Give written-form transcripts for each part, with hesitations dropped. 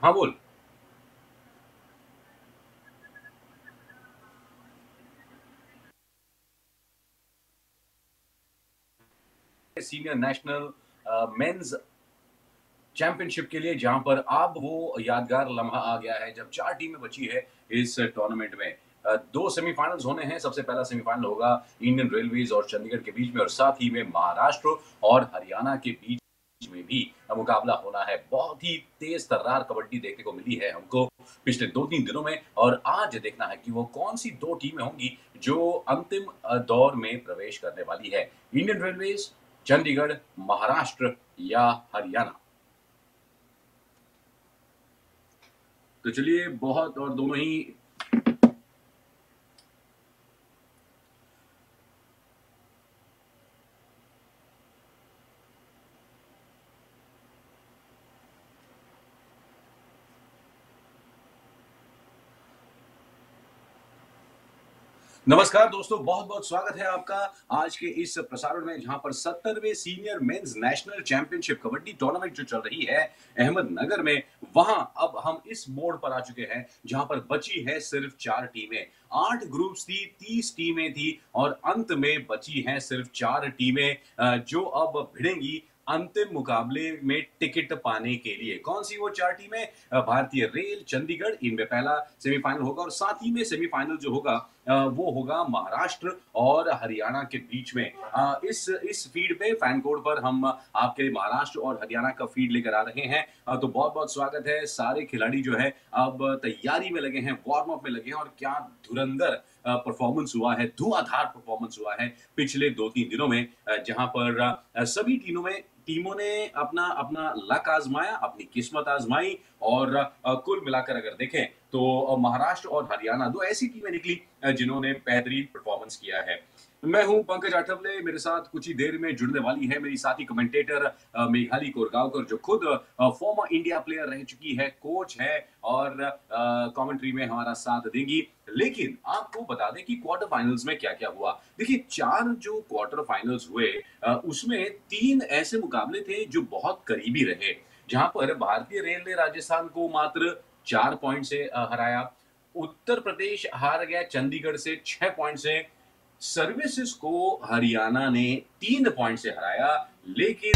हाँ बोल। Senior national mains championship के लिए, जहां पर अब वो यादगार लम्हा आ गया है जब 4 टीमें बची है इस टूर्नामेंट में। 2 सेमीफाइनल्स होने हैं। सबसे पहला सेमीफाइनल होगा इंडियन रेलवेज और चंडीगढ़ के बीच में, और साथ ही में महाराष्ट्र और हरियाणा के बीच में भी मुकाबला होना है। बहुत ही तेज तर्रार कबड्डी देखने को मिली है हमको पिछले 2-3 दिनों में, और आज देखना है कि वो कौन सी 2 टीमें होंगी जो अंतिम दौर में प्रवेश करने वाली है। इंडियन रेलवेज, चंडीगढ़, महाराष्ट्र या हरियाणा। तो चलिए, बहुत और दोनों ही नमस्कार दोस्तों, बहुत बहुत स्वागत है आपका आज के इस प्रसारण में, जहां पर 70वें senior men's national championship kabaddi tournament जो चल रही है अहमदनगर में, वहां अब हम इस मोड़ पर आ चुके हैं जहां पर बची है सिर्फ 4 टीमें। 8 ग्रुप्स थी, 30 टीमें थी, और अंत में बची हैं सिर्फ 4 टीमें जो अब भिड़ेंगी अंतिम मुकाबले में टिकट पाने के लिए। कौन सी वो 4 टीमें? भारतीय रेल, चंडीगढ़, इनमें पहला सेमीफाइनल होगा, और साथ ही में सेमीफाइनल जो होगा वो होगा महाराष्ट्र और हरियाणा के बीच में। इस फीड पे, फैन कोड पर, हम आपके लिए महाराष्ट्र और हरियाणा का फीड लेकर आ रहे हैं। तो बहुत बहुत स्वागत है। सारे खिलाड़ी जो है अब तैयारी में लगे हैं, वार्म अप में लगे हैं, और क्या धुरंधर परफॉर्मेंस हुआ है, धुआंधार परफॉर्मेंस हुआ है पिछले 2-3 दिनों में, जहां पर सभी टीमों ने अपना अपना लक आजमाया, अपनी किस्मत आजमाई, और कुल मिलाकर अगर देखें तो महाराष्ट्र और हरियाणा 2 ऐसी टीमें निकली जिन्होंने बेहतरीन परफॉर्मेंस किया है। मैं हूं पंकज आठवले, मेरे साथ कुछ ही देर में जुड़ने वाली है मेरी साथी कमेंटेटर मेघाली कोरगांवकर, जो खुद फॉर्मर इंडिया प्लेयर रह चुकी है, कोच है, और कमेंट्री में हमारा साथ देंगी। लेकिन आपको बता दें कि क्वार्टर फाइनल्स में क्या क्या हुआ। देखिए, 4 जो क्वार्टर फाइनल्स हुए उसमें 3 ऐसे मुकाबले थे जो बहुत करीबी रहे, जहां पर भारतीय रेल ने राजस्थान को मात्र 4 पॉइंट से हराया। उत्तर प्रदेश हार गया चंडीगढ़ से 6 पॉइंट से। सर्विसेज को हरियाणा ने 3 पॉइंट से हराया। लेकिन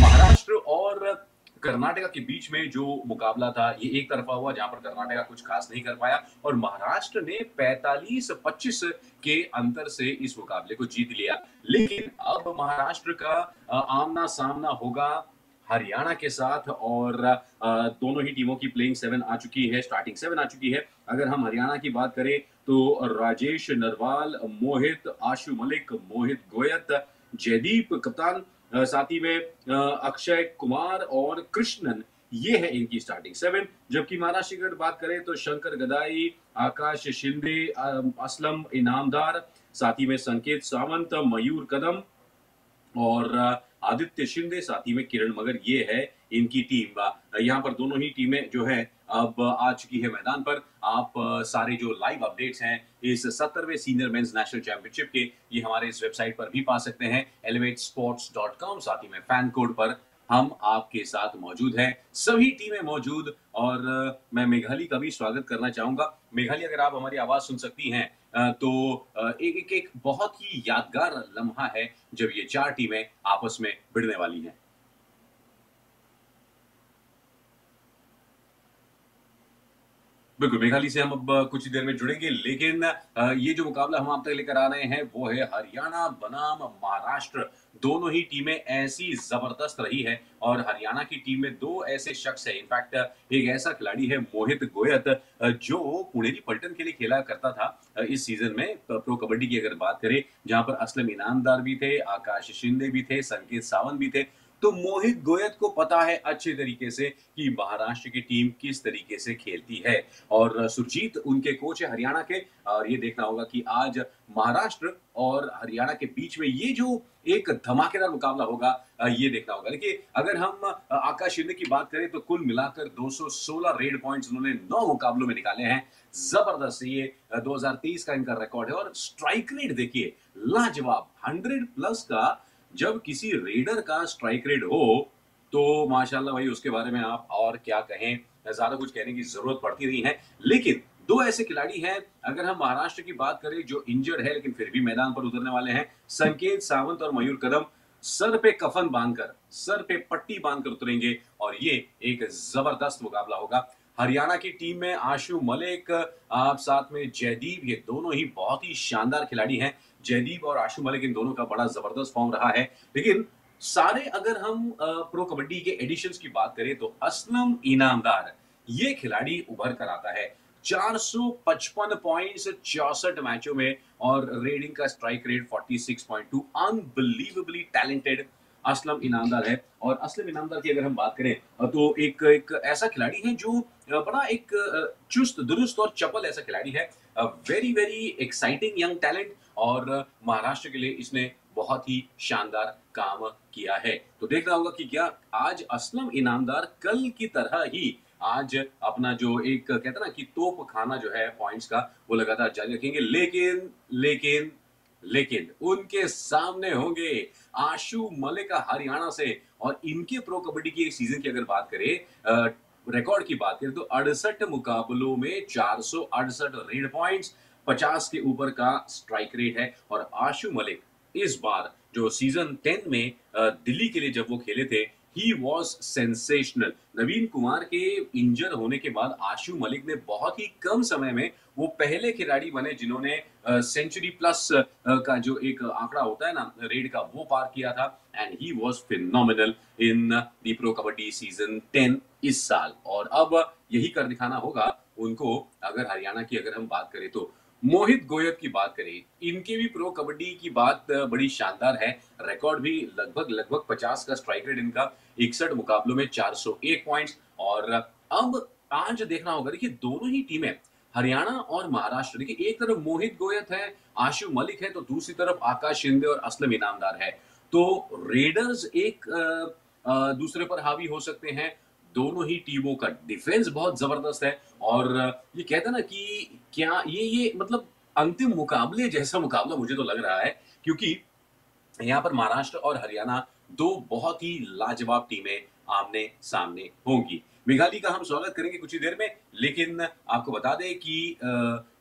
महाराष्ट्र और कर्नाटका के बीच में जो मुकाबला था, ये एक तरफा हुआ, जहां पर कर्नाटका कुछ खास नहीं कर पाया, और महाराष्ट्र ने 45-25 के अंतर से इस मुकाबले को जीत लिया। लेकिन अब महाराष्ट्र का आमना सामना होगा हरियाणा के साथ, और दोनों ही टीमों की प्लेइंग 7 आ चुकी है, स्टार्टिंग 7 आ चुकी है। अगर हम हरियाणा की बात करें तो राजेश नरवाल, मोहित, आशु मलिक, मोहित गोयत, जयदीप कप्तान, साथ ही में अक्षय कुमार और कृष्णन, ये है इनकी स्टार्टिंग 7। जबकि महाराष्ट्र की अगर बात करें तो शंकर गदाई, आकाश शिंदे, असलम इनामदार, साथ ही में संकेत सावंत, मयूर कदम और आदित्य शिंदे, साथ ही में किरण मगर, ये है इनकी टीम। यहाँ पर दोनों ही टीमें जो है अब आ चुकी है मैदान पर। आप सारे जो लाइव अपडेट्स हैं इस 70वें सीनियर मेंस नेशनल चैंपियनशिप के, ये हमारे इस वेबसाइट पर भी पा सकते हैं, elevatesports.com। साथ ही में फैन कोड पर हम आपके साथ मौजूद हैं, सभी टीमें मौजूद। और मैं मेघाली का भी स्वागत करना चाहूंगा। मेघाली, अगर आप हमारी आवाज सुन सकती हैं तो एक बहुत ही यादगार लम्हा है जब ये 4 टीमें आपस में भिड़ने वाली हैं। बिल्कुल, मेघाली से हम अब कुछ ही देर में जुड़ेंगे, लेकिन ये जो मुकाबला हम आप तक लेकर आ रहे हैं वो है हरियाणा बनाम महाराष्ट्र। दोनों ही टीमें ऐसी जबरदस्त रही है, और हरियाणा की टीम में 2 ऐसे शख्स है, इनफैक्ट एक ऐसा खिलाड़ी है मोहित गोयत, जो पुणेरी पलटन के लिए खेला करता था इस सीजन में प्रो कबड्डी की अगर बात करें, जहां पर असलम इनामदार भी थे, आकाश शिंदे भी थे, संकेत सावंत भी थे। तो मोहित गोयत को पता है अच्छे तरीके से कि महाराष्ट्र की टीम किस तरीके से खेलती है, और सुरजीत उनके कोच है हरियाणा के। और ये देखना होगा कि आज महाराष्ट्र और हरियाणा के बीच में ये जो एक धमाकेदार मुकाबला होगा, ये देखना होगा। देखिए, अगर हम आकाश शिंदे की बात करें तो कुल मिलाकर 216 रेड पॉइंट्स उन्होंने 9 मुकाबलों में निकाले हैं। जबरदस्त, ये 2023 का इनका रिकॉर्ड है। और स्ट्राइक रेट देखिए, लाजवाब, 100 प्लस का जब किसी रेडर का स्ट्राइक रेट हो तो माशाल्लाह भाई उसके बारे में आप और क्या कहें, ज़्यादा कुछ कहने की ज़रूरत पड़ती नहीं है। लेकिन 2 ऐसे खिलाड़ी हैं, अगर हम महाराष्ट्र की बात करें जो इंजर्ड है लेकिन फिर भी मैदान पर उतरने वाले हैं, संकेत सावंत और मयूर कदम सर पे कफन बांधकर, सर पे पट्टी बांधकर उतरेंगे और ये एक ज़बरदस्त मुकाबला होगा। हरियाणा की टीम में आशु मलिक, आप साथ में जयदीप, ये दोनों ही बहुत ही शानदार खिलाड़ी हैं। जयदीप और आशु मलिक इन दोनों का बड़ा ज़बरदस्त फॉर्म रहा है। लेकिन सारे अगर हम प्रो कबड्डी के एडिशंस की बात करें तो असलम इनामदार ये खिलाड़ी उभर कर आता है। 455 पॉइंट्स 64 मैचों में और रेडिंग का strike rate 46.2, unbelievably talented Aslam Inamdar है। और असलम इनामदार की अगर हम बात करें तो एक ऐसा खिलाड़ी है जो बड़ा एक चुस्त दुरुस्त और चपल ऐसा खिलाड़ी है। Very very exciting young talent और महाराष्ट्र के लिए इसने बहुत ही शानदार काम किया है। तो देखना होगा कि क्या आज असलम इनामदार कल की तरह ही आज अपना जो एक कहते हैं ना कि तोप खाना जो है पॉइंट्स का वो लगातार जारी रखेंगे। लेकिन लेकिन लेकिन उनके सामने होंगे आशु मलिक हरियाणा से और इनके प्रो कबड्डी की एक सीजन की अगर बात करें, रिकॉर्ड की बात करें तो 68 मुकाबलों में 468 रेड पॉइंट्स, 50 के ऊपर का स्ट्राइक रेट है। और आशु मलिक इस बार जो सीजन 10 में दिल्ली के लिए जब वो खेले थे, ही वॉज सेंसेशनल। नवीन कुमार के इंजर होने के बाद आशु मलिक ने बहुत ही कम समय में वो पहले खिलाड़ी बने जिन्होंने सेंचुरी प्लस का जो एक आंकड़ा होता है ना रेड का, वो पार किया था। And he was phenomenal in the pro kabaddi season 10 इस साल। और अब यही कर दिखाना होगा उनको। अगर हरियाणा की अगर हम बात करें तो मोहित गोयत की बात करें, इनके भी प्रो कबड्डी की बात बड़ी शानदार है। रिकॉर्ड भी लगभग 50 का स्ट्राइक रेट इनका, 61 मुकाबलों में 401 पॉइंट्स। और अब आज देखना होगा, देखिए दोनों ही टीमें हरियाणा और महाराष्ट्र, देखिए एक तरफ मोहित गोयत है, आशु मलिक है, तो दूसरी तरफ आकाश शिंदे और असलम इनामदार है। तो रेडर्स एक दूसरे पर हावी हो सकते हैं। दोनों ही टीमों का डिफेंस बहुत जबरदस्त है। और ये कहते हैं ना कि क्या ये मतलब अंतिम मुकाबले जैसा मुकाबला मुझे तो लग रहा है, क्योंकि यहाँ पर महाराष्ट्र और हरियाणा दो बहुत ही लाजवाब टीमें आमने सामने होंगी। मेघाली का हम स्वागत करेंगे कुछ ही देर में, लेकिन आपको बता दें कि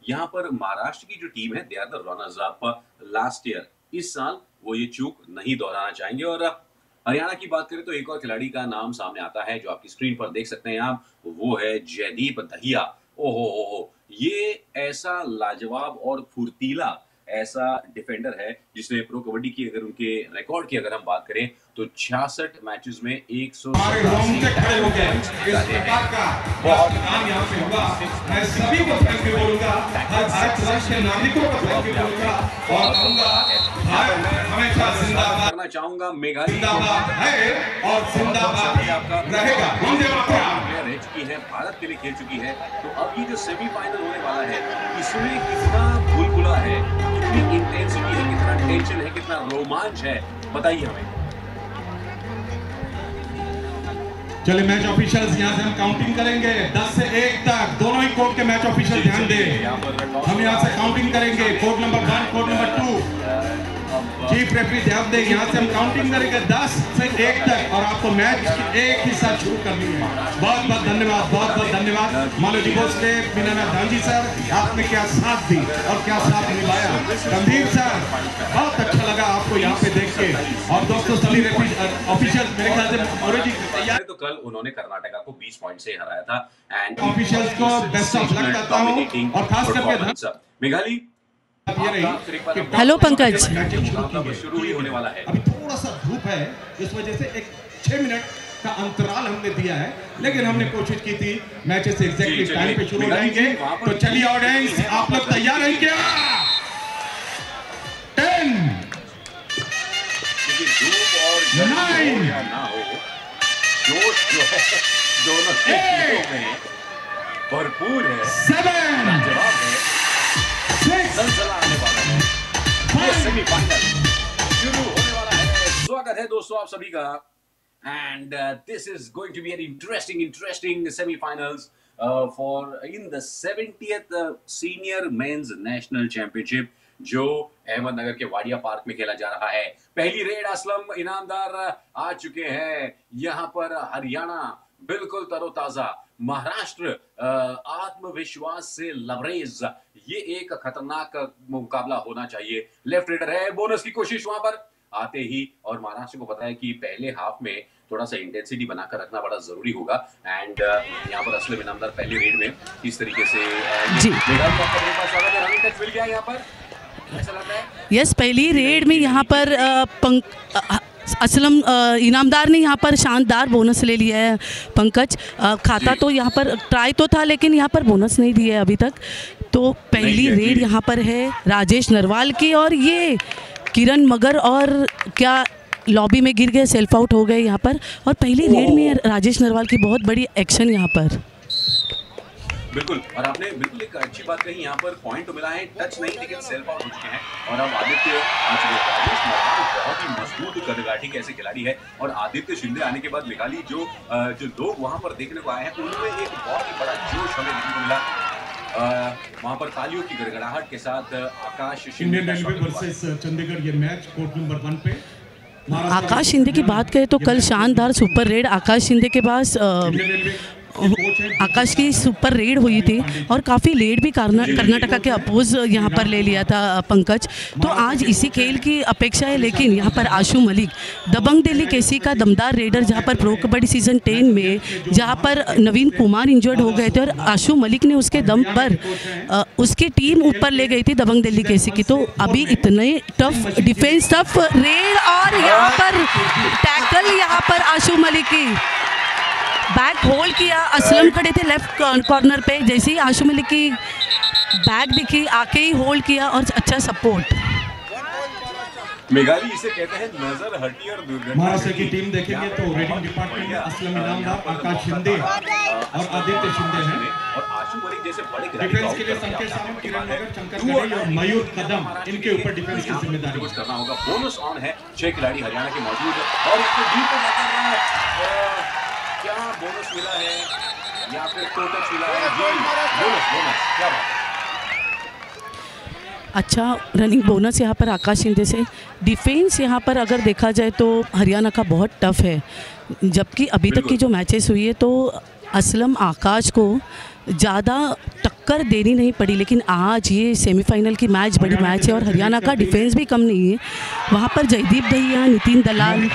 यहाँ पर महाराष्ट्र की जो टीम है, they are the runners up last year. इस साल वो ये चूक नहीं दोहराना चाहेंगे। और हरियाणा की बात करें तो एक और खिलाड़ी का नाम सामने आता है जो आपकी स्क्रीन पर देख सकते हैं आप, वो है जयदीप दहिया। ओहो, ये ऐसा लाजवाब और फुर्तीला ऐसा डिफेंडर है जिसने प्रो कबड्डी की अगर उनके रिकॉर्ड की अगर हम बात करें तो 66 मैचेस में 100 सभी को थैंक यू बोलूंगा, हर भारत के नागरिकों को थैंक यू बोलूंगा और हमेशा जिंदाबाद करना चाहूंगा। मेघालय जिंदाबाद है और जिंदाबाद रहेगा। वंदे मातरम रह चुकी है, भारत के लिए खेल चुकी है। तो अब ये जो सेमीफाइनल होने वाला है, इसमें कितना बुलबुला है, कितनी इंटेंसिटी है, कितना टेंशन है, कितना रोमांच है, बताइए हमें। चलिए मैच ऑफिशियल्स यहाँ से हम काउंटिंग करेंगे 10 से 1 तक। दोनों ही कोर्ट के मैच ऑफिशियल ध्यान दें। हम यहाँ से काउंटिंग करेंगे, court number 1, court number 2। Chief referee ध्यान दें, यहाँ से हम काउंटिंग करेंगे 10 से 1 तक और आपको मैच एक ही साथ शुरू करनी है। बहुत बहुत धन्यवाद, बहुत बहुत धन्यवाद मालोजी भोसले, मीनानाथ गांधी सर, आपने क्या साथ दी और क्या साथ निभाया। गंभीर सर, बहुत अच्छा लगा आपको यहाँ पे देख के। और दोस्तों सभी रेफरी ऑफिशियल मेरे ख्याल से मोरे जी तैयार। तो कल उन्होंने कर्नाटका को 20 पॉइंट से हराया था। एंड ऑफिशियल्स को बेस्ट ऑफ लक करता हूँ और खास करके मेघाली हेलो पंकज, शुरू ही होने वाला है। अभी थोड़ा सा धूप है, इस वजह से एक 6 मिनट का अंतराल हमने दिया है, लेकिन हमने कोशिश की थी मैचेस एग्जैक्टली टाइम पे शुरू हो जाएंगे। तो चलिए ऑडियंस, आप लोग तैयार हैं क्या? 10 9 ना हो, जोश जो है दोनों टीमों में भरपूर है, 7 जवाब है, 6 सलसला आने वाला है। ये सेमीफाइनल शुरू होने वाला है। स्वागत है दोस्तों आप सभी का। And this is going to be an interesting semifinals. For in the 70th senior men's national championship जो अहमदनगर के वाडिया पार्क में खेला जा रहा है। पहली रेड असलम इनामदार आ चुके हैं। यहाँ पर हरियाणा बिल्कुल तरोताजा, महाराष्ट्र आत्मविश्वास से लबरेज। ये एक खतरनाक मुकाबला होना चाहिए। लेफ्ट रेडर है, बोनस की कोशिश वहां पर आते ही, और महाराष्ट्र को पता है कि पहले हाफ में थोड़ा सा इंटेंसिटी बनाकर रखना बड़ा जरूरी होगा। एंड यहाँ पर असलम इनामदार पहली रेड में किस तरीके से जी मिल गया यहाँ पर, ऐसा लगता है। यस, पहली रेड में यहाँ पर असलम इनामदार ने यहाँ पर शानदार बोनस ले लिया है। पंकज, खाता तो यहाँ पर ट्राई तो था, लेकिन यहाँ पर बोनस नहीं दिया है अभी तक। तो पहली रेड यहाँ पर है राजेश नरवाल की, और ये किरण मगर और क्या लॉबी में गिर गए, सेल्फ आउट हो गए यहाँ पर। और पहली रेड में राजेश नरवाल की बहुत बड़ी एक्शन यहाँ पर। बिल्कुल, और आपने बिल्कुल एक अच्छी बात कही, यहाँ पर पॉइंट तो मिला है, टच नहीं, लेकिन सेल्फ आउट हो चुके हैं। और अब आदित्य आ चुके हैं। राजेश नरवाल बहुत ही मजबूत कदगाठी के ऐसे खिलाड़ी है, और आदित्य शिंदे आने के बाद निकाली जो लोग वहां पर देखने को आए हैं, उनमें एक बहुत ही बड़ा जोश हमें देखने को मिला। वहां पर तालियों की गड़गड़ाहट के साथ आकाश शिंदे वर्सेस चंडीगढ़ ये मैच कोर्ट नंबर 1 पे। आकाश शिंदे की बात करें तो कल शानदार सुपर रेड आकाश शिंदे के पास आकाश की सुपर रेड हुई थी, और काफ़ी लेट भी कर्नाटका के अपोज यहाँ पर ले लिया था पंकज। तो आज इसी खेल की अपेक्षा है, लेकिन यहाँ पर आशु मलिक दबंग दिल्ली केसी का दमदार रेडर, जहाँ पर प्रो कबड्डी सीजन 10 में जहाँ पर नवीन कुमार इंजर्ड हो गए थे और आशु मलिक ने उसके दम पर उसकी टीम ऊपर ले गई थी दबंग दिल्ली केसी की। तो अभी इतने टफ डिफेंस, टफ रेड, और यहाँ पर टैकल यहाँ पर आशु मलिक की बैक होल्ड किया। असलम खड़े थे लेफ्ट कॉर्नर पे, जैसे ही आशु मलिक की बैक दिखी आके ही होल्ड किया, और अच्छा सपोर्ट। मेघाली इसे कहते हैं नजर हटी और दुर्घटना। महाराष्ट्र की टीम देखेंगे तो रेडिंग डिपार्टमेंट में असलम इनामदार, आकाश शिंदे और आदित्य शिंदे हैं, और आशु मलिक जैसे बड़े डिफेंस के लिए संकेत सावंत, किरण मगर, शंकर गढ़ई और मयूर कदम, इनके ऊपर डिफेंस की जिम्मेदारी कुछ करना होगा। बोनस ऑन है, 6 खिलाड़ी हरियाणा के मौजूद है, और इसको डी पे नजर क्या बोनस मिला है या फिर टच मिला है। बोनस क्या बात। अच्छा रनिंग बोनस यहाँ पर आकाश शिंदे से। डिफेंस यहाँ पर अगर देखा जाए तो हरियाणा का बहुत टफ है, जबकि अभी तक की जो मैचेस हुई है तो असलम आकाश को ज़्यादा टक्कर देनी नहीं पड़ी, लेकिन आज ये सेमीफाइनल की मैच बड़ी मैच है, और हरियाणा का डिफेंस भी कम नहीं है। वहाँ पर जयदीप दहिया, नितिन दलाल,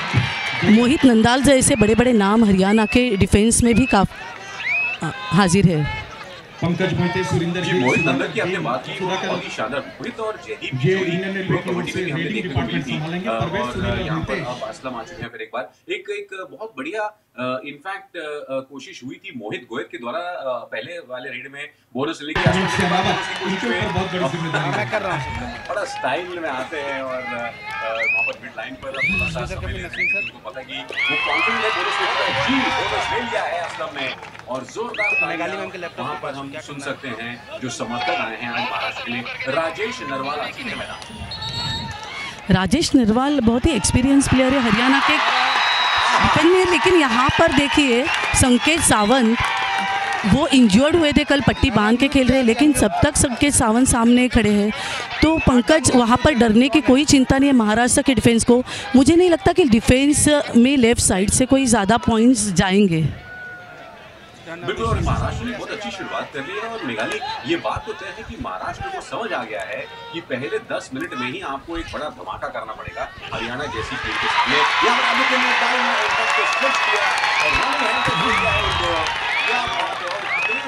मोहित नंदाल जैसे बड़े बड़े नाम हरियाणा के डिफेंस में भी हाजिर है। पंकज मोहिते, सुरिंदर जी, मोहित नंदन की आपने बात की, बहुत ही शानदार। मोहित और जयदीप ये इंडियन रेलवे से रेडिंग डिपार्टमेंट संभालेंगे। परवेश सुनील मोहिते अब असलम आ चुके हैं फिर एक बार। एक बहुत बढ़िया इनफैक्ट कोशिश हुई थी मोहित गोयत के द्वारा पहले वाले रेड में बोनस लेके बहुत बड़ी जिम्मेदारी कर रहा हूं। बड़ा स्टाइल में आते हैं, और वहां पर मिड लाइन पर पता है कि वो कॉन्फिडेंट है बोनस जी, बोनस ले लिया है असलम ने, और जोरदार वहां पर हम सुन सकते हैं जो समर्थक आए हैं आज महाराष्ट्र के लिए। राजेश नरवाल आ चुके हैं मैदान। राजेश नरवाल बहुत ही एक्सपीरियंस प्लेयर है हरियाणा के डिफेंस में, लेकिन यहाँ पर देखिए संकेत सावंत वो इंजर्ड हुए थे, कल पट्टी बांध के खेल रहे हैं, लेकिन सब तक संकेत सावंत सामने खड़े हैं। तो पंकज वहाँ पर डरने की कोई चिंता नहीं है महाराष्ट्र के डिफेंस को। मुझे नहीं लगता कि डिफेंस में लेफ्ट साइड से कोई ज़्यादा पॉइंट्स जाएंगे। बिल्कुल, और महाराष्ट्र ने बहुत अच्छी शुरुआत कर ली है, और मेघाली ये बात तो तय है कि महाराष्ट्र को समझ आ गया है कि पहले 10 मिनट में ही आपको एक बड़ा धमाका करना पड़ेगा हरियाणा जैसी टीम के सामने।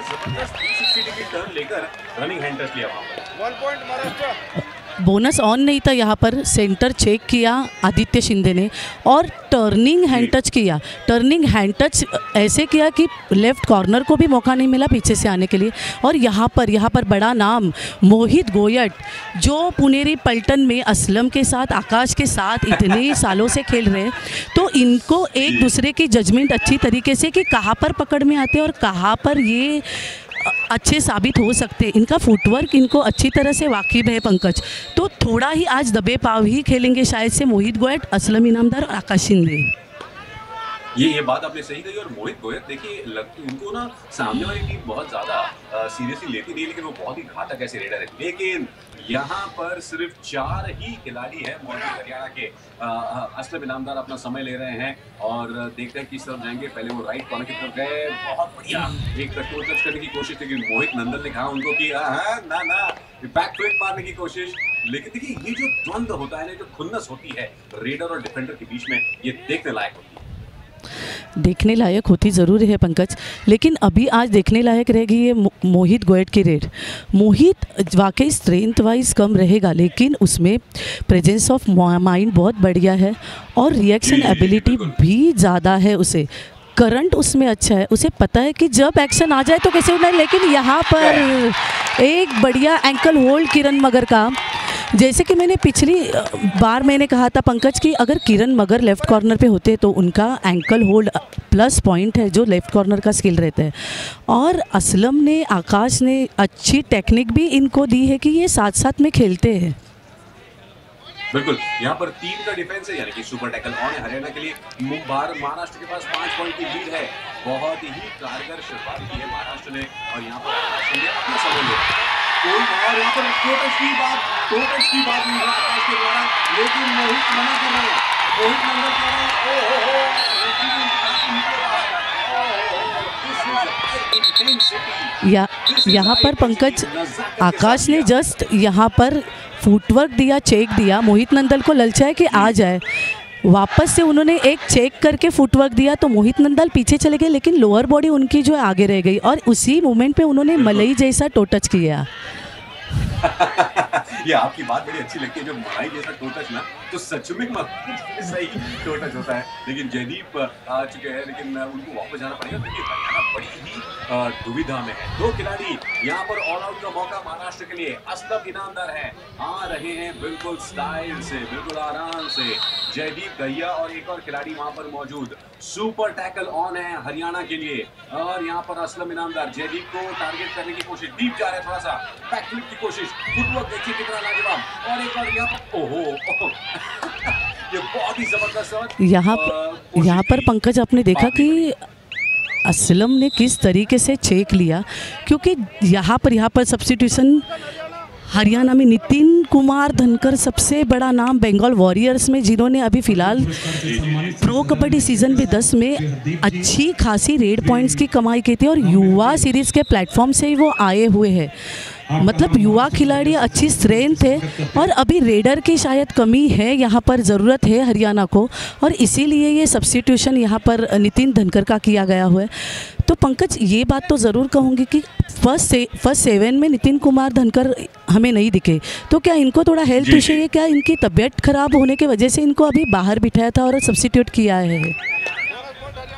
जबरदस्त 360 डिग्री टर्न लेकर रनिंग हैंड टच लिया वहां पर। 1 पॉइंट महाराष्ट्र। बोनस ऑन नहीं था यहाँ पर, सेंटर चेक किया आदित्य शिंदे ने, और टर्निंग हैंड टच किया। टर्निंग हैंड टच ऐसे किया कि लेफ्ट कॉर्नर को भी मौका नहीं मिला पीछे से आने के लिए। और यहाँ पर बड़ा नाम मोहित गोयट, जो पुनेरी पलटन में असलम के साथ, आकाश के साथ इतने सालों से खेल रहे हैं, तो इनको एक दूसरे की जजमेंट अच्छी तरीके से कि कहाँ पर पकड़ में आते हैं और कहाँ पर ये अच्छे साबित हो सकते हैं। इनका फुटवर्क इनको अच्छी तरह से वाकिफ है पंकज। तो थोड़ा ही आज दबे पाव ही खेलेंगे शायद से मोहित गोयट, असलम इनामदार और आकाश शिंदे। ये बात आपने सही कही। और मोहित गोयत देखिए, उनको ना सामने वाली टीम बहुत ज्यादा सीरियसली लेती नहीं, लेकिन वो बहुत ही घातक ऐसे रेडर है। लेकिन यहाँ पर सिर्फ 4 ही खिलाड़ी हैं मौजूद हरियाणा के। असलम इनामदार अपना समय ले रहे हैं और देखते हैं किस तरफ जाएंगे। पहले वो राइट कॉर्नर की तरफ गए, बहुत बढ़िया एक टो टच करने की कोशिश, लेकिन मोहित नंदन ने कहा उनको कि ना बैक फ्लिप मारने की कोशिश। लेकिन देखिए, ये जो द्वंद्व होता है ना, जो खुन्नस होती है रेडर और डिफेंडर के बीच में, ये देखने लायक होती है। देखने लायक होती ज़रूर है पंकज, लेकिन अभी आज देखने लायक रहेगी ये मोहित गोयत की रेड। मोहित वाकई स्ट्रेंथ वाइज कम रहेगा, लेकिन उसमें प्रेजेंस ऑफ माइंड बहुत बढ़िया है और रिएक्शन एबिलिटी भी ज़्यादा है। उसे करंट उसमें अच्छा है, उसे पता है कि जब एक्शन आ जाए तो कैसे होना है। लेकिन यहाँ पर एक बढ़िया एंकल होल्ड किरण मगर का, जैसे कि मैंने पिछली बार मैंने कहा था पंकज कि अगर किरण मगर लेफ़्ट कॉर्नर पे होते तो उनका एंकल होल्ड प्लस पॉइंट है जो लेफ़्ट कॉर्नर का स्किल रहता है। और असलम ने, आकाश ने अच्छी टेक्निक भी इनको दी है कि ये साथ साथ में खेलते हैं। बिल्कुल, यहाँ पर 3 का डिफेंस है, यानी कि सुपर टैकल ऑन है हरियाणा के लिए। महाराष्ट्र के पास 5 पॉइंट की लीड है। बहुत ही कारगर शुरुआत की है महाराष्ट्र ने और यहाँ पर महाराष्ट्र ने अपना समय लिया। और यहाँ पर टो टच की बात नहीं है आकाश के द्वारा, लेकिन मोहित मना कर रहे हैं। मोहित नंदन कह रहे हैं यहाँ पर पंकज, आकाश ने जस्ट यहाँ पर फुटवर्क दिया, चेक दिया, मोहित नंदन को ललचाए कि आ जाए। वापस से उन्होंने एक चेक करके फुटवर्क दिया तो मोहित नंदन पीछे चले गए, लेकिन लोअर बॉडी उनकी जो है आगे रह गई और उसी मोमेंट पे उन्होंने मलई जैसा टो टच किया। ये आपकी बात बड़ी अच्छी लगती है, जब मलाई जैसा टो टच ना, तो सच में सही टो टच होता है। लेकिन जयदीप आ चुके हैं, लेकिन उनको वापस जाना पड़ेगा क्योंकि हरियाणा बड़ी ही दुविधा में है। 2 खिलाड़ी यहाँ पर ऑल आउट का मौका महाराष्ट्र के लिए। असलम इनामदार हैं, आ रहे हैं बिल्कुल स्टाइल से, बिल्कुल आराम से। जयदीप गैया और एक और खिलाड़ी वहां पर मौजूद। सुपर टैकल ऑन है हरियाणा के लिए और यहाँ पर असलम इनामदार जयदीप को टारगेट करने की कोशिश, डीप जा रहे हैं, थोड़ा सा बैक फ्लिप की कोशिश, फुटवर्क देखिए कितना लाजवाब। और एक और यहाँ पर ओहो ये बहुत ही जबरदस्त। यहाँ पर पंकज आपने देखा कि असलम ने किस तरीके से चेक लिया, क्योंकि यहाँ पर सब्स्टिट्यूशन हरियाणा में नितिन कुमार धनकर, सबसे बड़ा नाम बंगाल वॉरियर्स में, जिन्होंने अभी फ़िलहाल प्रो कबड्डी सीज़न भी 10 में अच्छी खासी रेड पॉइंट्स की कमाई की थी और युवा सीरीज़ के प्लेटफॉर्म से ही वो आए हुए हैं। मतलब युवा खिलाड़ी, अच्छी स्ट्रेंथ है और अभी रेडर की शायद कमी है, यहाँ पर ज़रूरत है हरियाणा को और इसीलिए ये सब्स्टिट्यूशन यहाँ पर नितिन धनकर का किया गया हुआ है। तो पंकज, ये बात तो ज़रूर कहूँगी कि फर्स्ट 7 में नितिन कुमार धनकर हमें नहीं दिखे, तो क्या इनको थोड़ा हेल्थ इशू है, क्या इनकी तबीयत खराब होने की वजह से इनको अभी बाहर बिठाया था और सब्स्टिट्यूट किया है?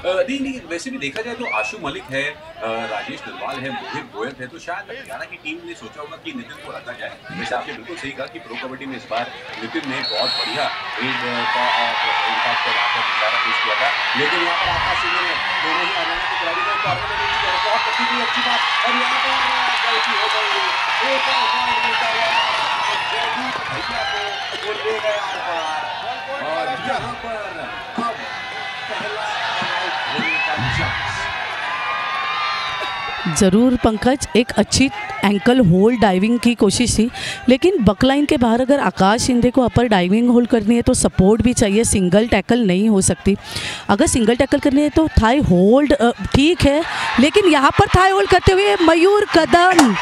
नहीं, वैसे भी देखा जाए तो आशु मलिक है, राजेश नरवाल है, मोहित गोयत है, तो शायद हरियाणा की टीम ने सोचा होगा कि नितिन को रखा जाए। वैसे आपने बिल्कुल सही कहा कि प्रो कबड्डी में इस बार नितिन ने बहुत बढ़िया रेड का इम्पैक्ट पेश किया था। लेकिन यहाँ पर आकाश सिंह ने दोनों ही हरियाणा के खिलाड़ी को कॉर्नर में नहीं किया, बहुत अच्छी बात। और यहाँ पर गलती हो गई, एक और पॉइंट मिलता है जयदीप भैया को, वो ले गए और यहाँ पर अब पहला ज़रूर पंकज, एक अच्छी एंकल होल्ड डाइविंग की कोशिश थी, लेकिन बकलाइन के बाहर अगर आकाश शिंदे को अपर डाइविंग होल्ड करनी है तो सपोर्ट भी चाहिए, सिंगल टैकल नहीं हो सकती। अगर सिंगल टैकल करनी है तो थाई होल्ड ठीक है, लेकिन यहाँ पर थाई होल्ड करते हुए मयूर कदम,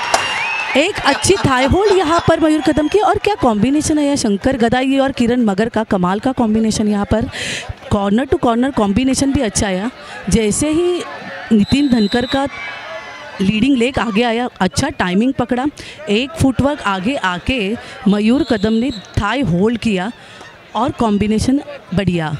एक अच्छी थाई होल्ड यहाँ पर मयूर कदम की। और क्या कॉम्बिनेशन है यह शंकर गदाई और किरण मगर का, कमाल का कॉम्बिनेशन। यहाँ पर कॉर्नर टू कॉर्नर कॉम्बिनेशन भी अच्छा आया। जैसे ही नितिन धनकर का लीडिंग लेग आगे आया, अच्छा टाइमिंग पकड़ा, एक फुटवर्क आगे आके मयूर कदम ने थाई होल्ड किया और कॉम्बिनेशन बढ़िया।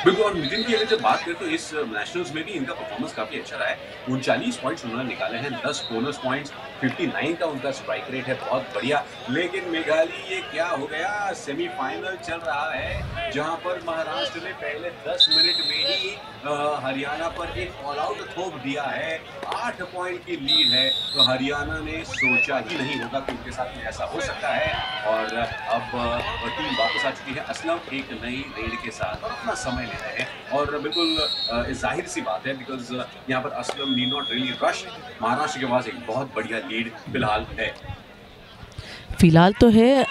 बिल्कुल। और नितिन की अगर जब बात करें तो इस नेशनल्स में भी इनका परफॉर्मेंस काफी अच्छा रहा है। 39 पॉइंट्स उन्होंने निकाले हैं, 10 बोनस पॉइंट्स, 59 का उनका स्ट्राइक रेट है, बहुत बढ़िया। लेकिन मेघाली, ये क्या हो गया? सेमीफाइनल चल रहा है जहां पर महाराष्ट्र ने पहले 10 मिनट में ही हरियाणा पर एक ऑल आउट थोप दिया है। 8 पॉइंट की लीड है तो हरियाणा ने सोचा ही नहीं होगा कि उनके साथ में ऐसा हो सकता है। और अब टीम वापस आ चुकी है। असलम एक नई रेड के साथ अपना समय ले रहे हैं और बिल्कुल जाहिर सी बात है बिकॉज यहाँ पर Aslam need not really rush. Maharashtra के पास एक बहुत बढ़िया लीड फिलहाल तो है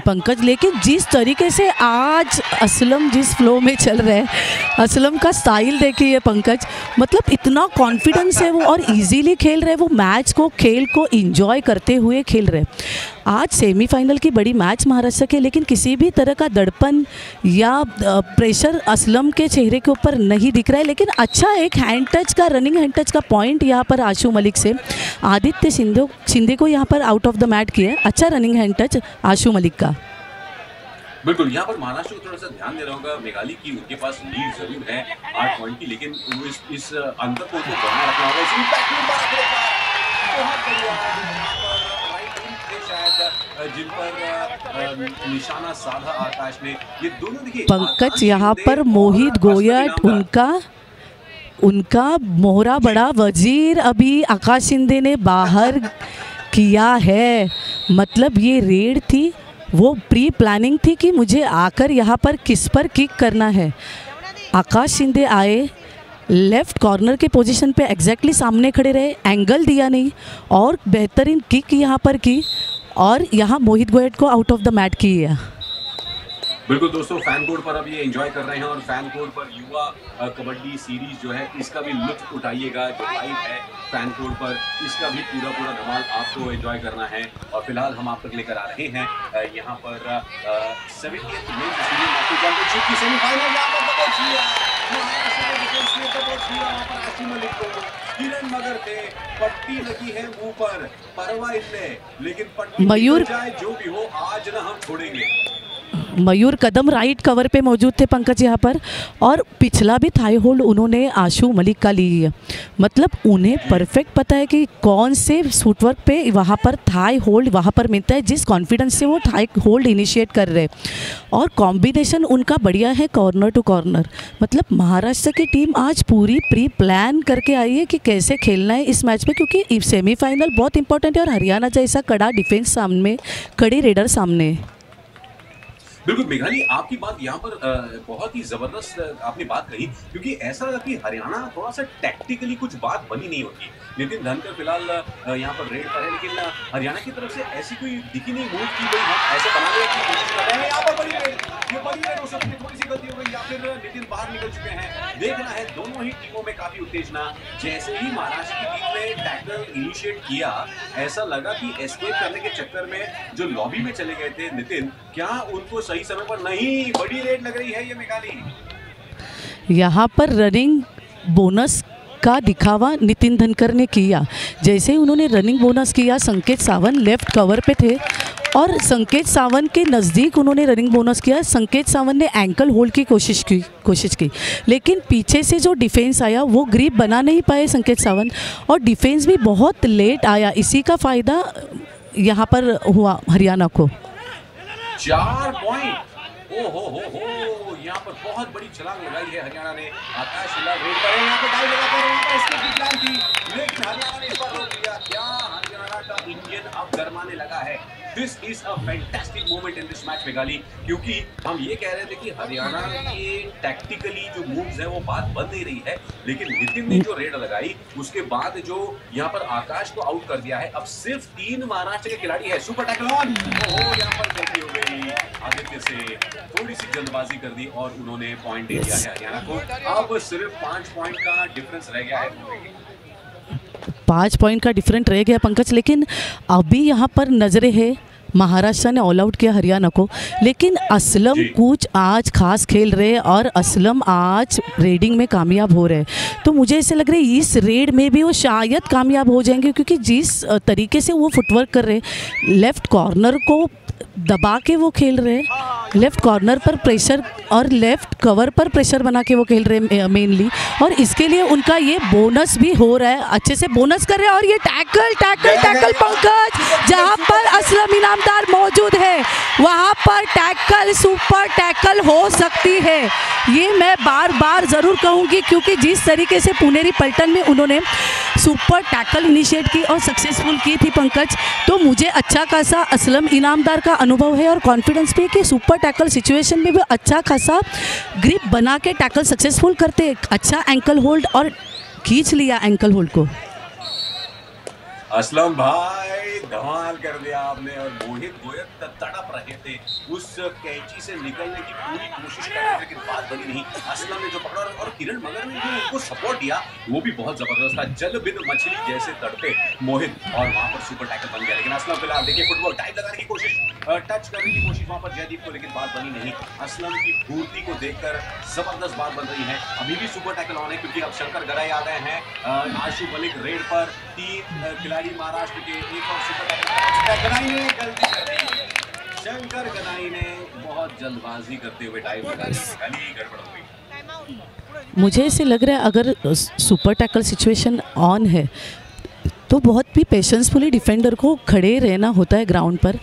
पंकज, लेकिन जिस तरीके से आज असलम जिस फ्लो में चल रहे हैं, असलम का स्टाइल देखिए पंकज, मतलब इतना कॉन्फिडेंस है वो और इजीली खेल रहे हैं वो मैच को, खेल को एंजॉय करते हुए खेल रहे हैं। आज सेमीफाइनल की बड़ी मैच महाराष्ट्र के, लेकिन किसी भी तरह का दड़पन या प्रेशर असलम के चेहरे के ऊपर नहीं दिख रहा है। लेकिन अच्छा एक हैंड टच का, रनिंग हैंड टच का पॉइंट यहाँ पर आशु मलिक से आदित्य शिंदे को यहाँ पर आउट ऑफ द मैट किया। अच्छा रनिंग हैंड टच आशु मलिक का। बिल्कुल, यहाँ पर महाराष्ट्र को थोड़ा सा ध्यान देना होगा मेघालय की, उनके पास लीड जरूर है 8 पॉइंट की, लेकिन इस अंतर को उनको बनाए रखना होगा। जिन पर निशाना साधा आकाश ने, ये दोनों देखिए पंकज यहाँ पर मोहित गोयट, उनका मोहरा बड़ा वजीर अभी आकाश शिंदे ने बाहर किया है। मतलब ये रेड थी, वो प्री प्लानिंग थी कि मुझे आकर यहाँ पर किस पर किक करना है। आकाश शिंदे आए, लेफ्ट कॉर्नर के पोजीशन पे एग्जैक्टली सामने खड़े रहे, एंगल दिया नहीं और बेहतरीन किक यहाँ पर की और यहाँ मोहित गोयट को आउट ऑफ द मैट किया। बिल्कुल दोस्तों, फैन कोड पर अब ये एंजॉय कर रहे हैं और फैन कोड पर युवा कबड्डी सीरीज जो है इसका भी लुत्फ उठाइएगा। जो लाइव है फैन कोड पर, इसका भी पूरा धमाल आपको एंजॉय करना है। और फिलहाल हम आप तक लेकर आ रहे हैं यहाँ पर 70th men's senior national championship की सेमीफाइनल। किरण मगर थे, पट्टी लगी है मुंह पर, परवाह इतने, लेकिन पट्टी मयूर जो भी हो आज ना हम छोड़ेंगे। मयूर कदम राइट कवर पे मौजूद थे पंकज यहाँ पर, और पिछला भी थाई होल्ड उन्होंने आशु मलिक का ली है। मतलब उन्हें परफेक्ट पता है कि कौन से फुटवर्क पे वहाँ पर थाई होल्ड वहाँ पर मिलता है, जिस कॉन्फिडेंस से वो थाई होल्ड इनिशिएट कर रहे हैं। और कॉम्बिनेशन उनका बढ़िया है कॉर्नर टू कॉर्नर। मतलब महाराष्ट्र की टीम आज पूरी प्री प्लान करके आई है कि कैसे खेलना है इस मैच में, क्योंकि सेमीफाइनल बहुत इंपॉर्टेंट है और हरियाणा जैसा कड़ा डिफेंस सामने, कड़ी रेडर सामने। बिल्कुल मेघाली, आपकी बात यहाँ पर बहुत ही जबरदस्त आपने बात कही, क्योंकि ऐसा लगा कि हरियाणा थोड़ा सा टैक्टिकली कुछ बात बनी नहीं होती। नितिन धनकर फिलहाल यहाँ पर रेड पर है, लेकिन हरियाणा की तरफ से ऐसी कोई दिखी नहीं मूव की गई, हम ऐसे बनाने की कोशिश कर रहे हैं। यहाँ पर बड़ी रेड, ये बड़ी रेड हो सकती है, थोड़ी सी गलती हो गई या फिर नितिन बाहर निकल चुके हैं। देखना है, दोनों ही टीमों में काफी उत्तेजना। जैसे ही महाराष्ट्र की टीम ने टैकल इनिशिएट किया, ऐसा लगा कि एस्केप करने के चक्कर में जो लॉबी में चले गए थे नितिन, क्या उनको सही समय पर नहीं, बड़ी रेड लग रही है ये मेघाली। यहाँ पर रनिंग बोनस का दिखावा नितिन धनकर ने किया। जैसे ही उन्होंने रनिंग बोनस किया, संकेत सावंत लेफ्ट कवर पे थे और संकेत सावंत के नज़दीक उन्होंने रनिंग बोनस किया। संकेत सावंत ने एंकल होल्ड की कोशिश की, लेकिन पीछे से जो डिफेंस आया वो ग्रिप बना नहीं पाए संकेत सावंत, और डिफेंस भी बहुत लेट आया। इसी का फ़ायदा यहाँ पर हुआ हरियाणा को। 4 पॉइंट, ओ हो, यहाँ पर बहुत बड़ी छलांग लगाई है हरियाणा ने। आकाश फिलहाल रेड पर है, यहाँ पर डाई लगाकर इसकी प्लान थी, लेकिन हरियाणा ने इस बार रोक दिया। क्या हरियाणा का इंजन अब गरमाने लगा है। This is a fantastic moment in this match Meghali, क्योंकि हम ये कह रहे थे कि हरियाणा के टैक्टिकली जो मूव्स है वो बात बन नहीं रही है, लेकिन नितिन ने जो रेड लगाई उसके बाद जो यहाँ पर आकाश को आउट कर दिया है। अब सिर्फ 3 महाराष्ट्र के खिलाड़ी है। सुपर टैकल ऑन, यहाँ पर गलती हो गई आदित्य से, थोड़ी सी जल्दबाजी कर दी और उन्होंने पॉइंट दे दिया है हरियाणा को। अब सिर्फ 5 पॉइंट का डिफरेंस रह गया है, 5 पॉइंट का डिफरेंट रह गया पंकज। लेकिन अभी यहाँ पर नजरें है, महाराष्ट्र ने ऑल आउट किया हरियाणा को, लेकिन असलम कुछ आज खास खेल रहे और असलम आज रेडिंग में कामयाब हो रहे। तो मुझे ऐसे लग रहा है इस रेड में भी वो शायद कामयाब हो जाएंगे, क्योंकि जिस तरीके से वो फुटवर्क कर रहे, लेफ्ट कॉर्नर को दबा के वो खेल रहे, लेफ्ट कॉर्नर पर प्रेशर और लेफ्ट कवर पर प्रेशर बना के वो खेल रहे मेनली, और इसके लिए उनका ये बोनस भी हो रहा है, अच्छे से बोनस कर रहे हैं। और ये टैकल पंकज, जहां पर असलम इनामदार मौजूद मौजूद है वहाँ पर टैकल, सुपर टैकल हो सकती है। ये मैं बार बार ज़रूर कहूँगी, क्योंकि जिस तरीके से पुनेरी पलटन में उन्होंने सुपर टैकल इनिशिएट की और सक्सेसफुल की थी पंकज, तो मुझे अच्छा खासा असलम इनामदार का अनुभव है और कॉन्फिडेंस भी है कि सुपर टैकल सिचुएशन में भी अच्छा खासा ग्रिप बना के टैकल सक्सेसफुल करते, अच्छा एंकल होल्ड और खींच लिया एंकल होल्ड को। असलम भाई धमाल कर दिया आपने। और मोहित गोयल तड़प रहे थे, उस कैंची से निकलने की पूरी कोशिश कर रहे थे, लेकिन बात बनी नहीं। असलम ने जो पकड़ा और किरण मगर ने जो उनको सपोर्ट दिया वो भी बहुत जबरदस्त था। जल बिन मछली जैसे तड़पे मोहित और वहां पर सुपर टैकल बन गया। लेकिन असलम फिलहाल देखिए फुटबॉल टाइप लगाने की कोशिश, टच करने की कोशिश वहां पर जयदीप को, लेकिन बात बनी नहीं। असलम की फूर्ती को देखकर जबरदस्त बात बन रही है। अभी भी सुपर टैकल ऑन है, क्योंकि अब शंकर गदाई आ गए हैं आशु मलिक रेड पर। 3 खिलाड़ी महाराष्ट्र के, एक और सुपर टैकल गदाई ने गलती कर दी। शंकर गदाई ने बहुत जल्दबाजी करते हुए टाइम निकाली, गड़बड़ हो गई। मुझे ऐसे लग रहा है अगर सुपर टैकल सिचुएशन ऑन है तो बहुत भी पेशेंसफुली डिफेंडर को खड़े रहना होता है ग्राउंड पर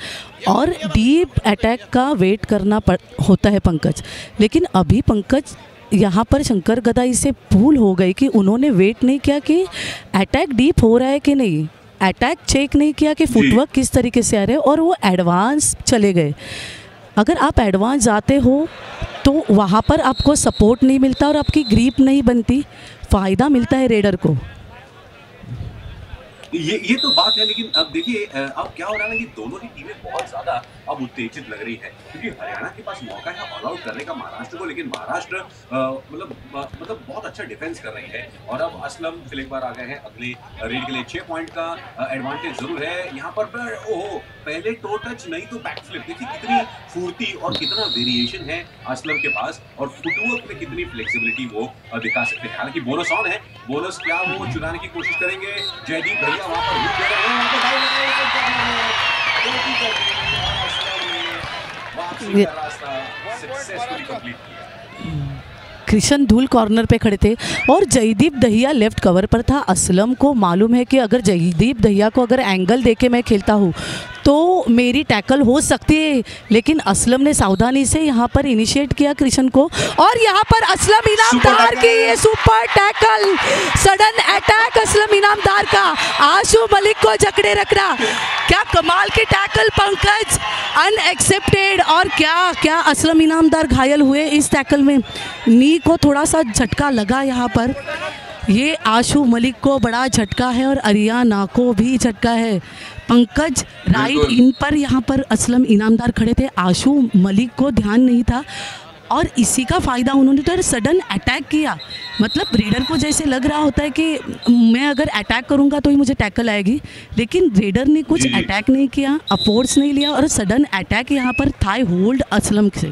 और डीप अटैक का वेट करना होता है पंकज। लेकिन अभी पंकज यहाँ पर शंकर गदाई से भूल हो गई कि उन्होंने वेट नहीं किया कि अटैक डीप हो रहा है कि नहीं, अटैक चेक नहीं किया कि फुटवर्क किस तरीके से आ रहे हैं, और वो एडवांस चले गए। अगर आप एडवांस जाते हो तो वहाँ पर आपको सपोर्ट नहीं मिलता और आपकी ग्रिप नहीं बनती, फ़ायदा मिलता है रेडर को। ये तो बात है, लेकिन अब देखिए अब क्या हो रहा है ना कि दोनों ही टीमें बहुत ज्यादा अब उत्तेजित लग रही है, क्योंकि हरियाणा के पास मौका है ऑल आउट करने का महाराष्ट्र को, लेकिन महाराष्ट्र मतलब बहुत अच्छा डिफेंस कर रही है। और अब असलम फिर एक बार आ गए हैं अगले रेड के लिए। 6 पॉइंट का एडवांटेज जरूर है यहाँ पर। ओहो, पहले टो टच नहीं तो बैक फ्लिप। देखिए कितनी फुर्ती और कितना वेरिएशन है असलम के पास, और फुटवर्क में कितनी फ्लेक्सिबिलिटी वो दिखा सकते हैं। हालांकि बोनस ऑन है, बोनस क्या वो चुराने की कोशिश करेंगे। जयदीप भैया वहां पर रुक गए हैं, वापसी का रास्ता सक्सेसफुली कंप्लीट किया। कृष्ण धूल कॉर्नर पे खड़े थे और जयदीप दहिया लेफ्ट कवर पर था। असलम को मालूम है कि अगर जयदीप दहिया को अगर एंगल देके मैं खेलता हूँ तो मेरी टैकल हो सकती है, लेकिन असलम ने सावधानी से यहाँ पर इनिशिएट किया कृष्ण को, और यहाँ पर असलम इनामदार की ये super tackle, sudden attack Aslam Inamdar का, आशु मलिक को जकड़े रखना। क्या कमाल की टैकल पंकज, अनएक्सेप्टेड। और क्या क्या असलम इनामदार घायल हुए इस टैकल में, नी को थोड़ा सा झटका लगा यहाँ पर। ये आशु मलिक को बड़ा झटका है और अरियाना को भी झटका है पंकज। राइट इन पर यहाँ पर असलम इनामदार खड़े थे, आशु मलिक को ध्यान नहीं था और इसी का फ़ायदा उन्होंने तो सडन अटैक किया। मतलब रेडर को जैसे लग रहा होता है कि मैं अगर अटैक करूँगा तो ही मुझे टैकल आएगी, लेकिन रेडर ने कुछ अटैक नहीं किया, अफोर्ड्स नहीं लिया और सडन अटैक यहाँ पर थाई होल्ड असलम से।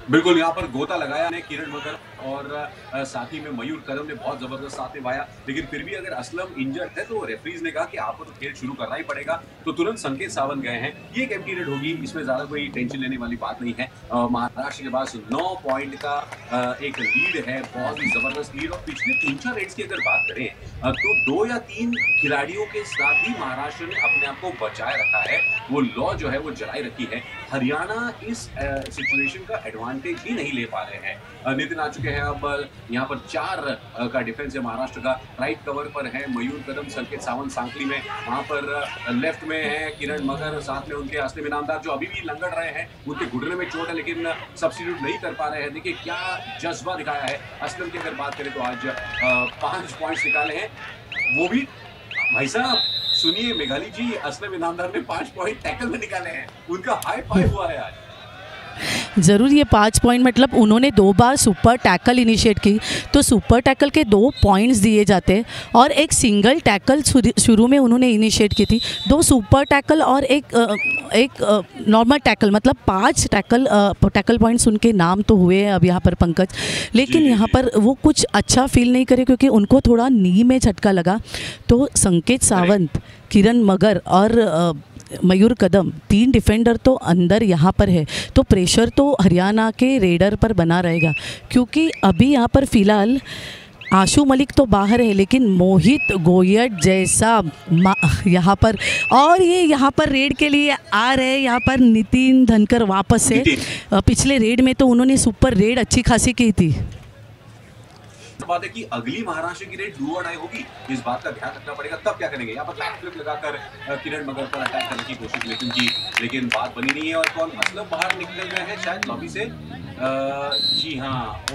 बिल्कुल यहाँ पर गोता लगाया ने किरण मगर और साथ ही में मयूर कदम ने बहुत जबरदस्त साथ निभाया। लेकिन फिर भी अगर असलम इंजर्ड है तो रेफरीज ने कहा कि आपको तो खेल शुरू करना ही पड़ेगा, तो तुरंत संकेत सावंत गए हैं। ये एक एम्प्टी रेड होगी, इसमें ज्यादा कोई टेंशन लेने वाली बात नहीं है। महाराष्ट्र के पास 9 पॉइंट का एक लीड है, बहुत ही जबरदस्त लीड। और पिछले 3-4 रेड्स की अगर बात करें तो 2 या 3 खिलाड़ियों के साथ ही महाराष्ट्र ने अपने आप को बचाए रखा है, वो लॉ जो है वो जलाई रखी है। हरियाणा इस सिचुएशन का एडवांटेज ही नहीं ले पा रहे हैं। नितिन आ चुके हैं अब यहाँ पर 4 का डिफेंस है महाराष्ट्र का। राइट कवर पर है मयूर कदम, संकेत सावंत सांकली में, वहां पर लेफ्ट में है किरण मगर, साथ में उनके असलम इनामदार जो अभी भी लंगड़ रहे हैं, उनके घुटने में चोट है लेकिन सब्स्टिट्यूट नहीं कर पा रहे हैं। देखिए क्या जज्बा दिखाया है असलम की। अगर बात करें तो आज 5 पॉइंट्स निकाले हैं, वो भी भाई साहब सुनिए मेघाली जी, असलम इनामदार ने 5 पॉइंट टैकल में निकाले हैं, उनका हाई फाइव हुआ है आज। ज़रूर ये 5 पॉइंट, मतलब उन्होंने 2 बार सुपर टैकल इनिशिएट की तो सुपर टैकल के 2 पॉइंट्स दिए जाते, और एक सिंगल टैकल शुरू में उन्होंने इनिशिएट की थी, 2 सुपर टैकल और एक नॉर्मल टैकल, मतलब 5 टैकल पॉइंट्स उनके नाम तो हुए हैं अब यहाँ पर पंकज। लेकिन यहाँ पर वो कुछ अच्छा फील नहीं करे क्योंकि उनको थोड़ा नी में झटका लगा। तो संकेत सावंत, किरण मगर और मयूर कदम 3 डिफेंडर तो अंदर यहाँ पर है, तो प्रेशर तो हरियाणा के रेडर पर बना रहेगा, क्योंकि अभी यहाँ पर फ़िलहाल आशु मलिक तो बाहर है, लेकिन मोहित गोयट जैसा यहाँ पर, और ये यहाँ पर रेड के लिए आ रहे हैं यहाँ पर नितिन धनकर वापस से। पिछले रेड में तो उन्होंने सुपर रेड अच्छी खासी की थी। बात है कि अगली महाराष्ट्र की रेड डू और डाई होगी, इस बात का ध्यान रखना पड़ेगा। तब क्या करेंगे, यहाँ पर बैक फ्लिप लगाकर किरण मगर पर अटैक करने की कोशिश लेकिन बात बनी नहीं है। और कौन असलम बाहर निकल गए हैं शायद लॉबी से। जी हाँ,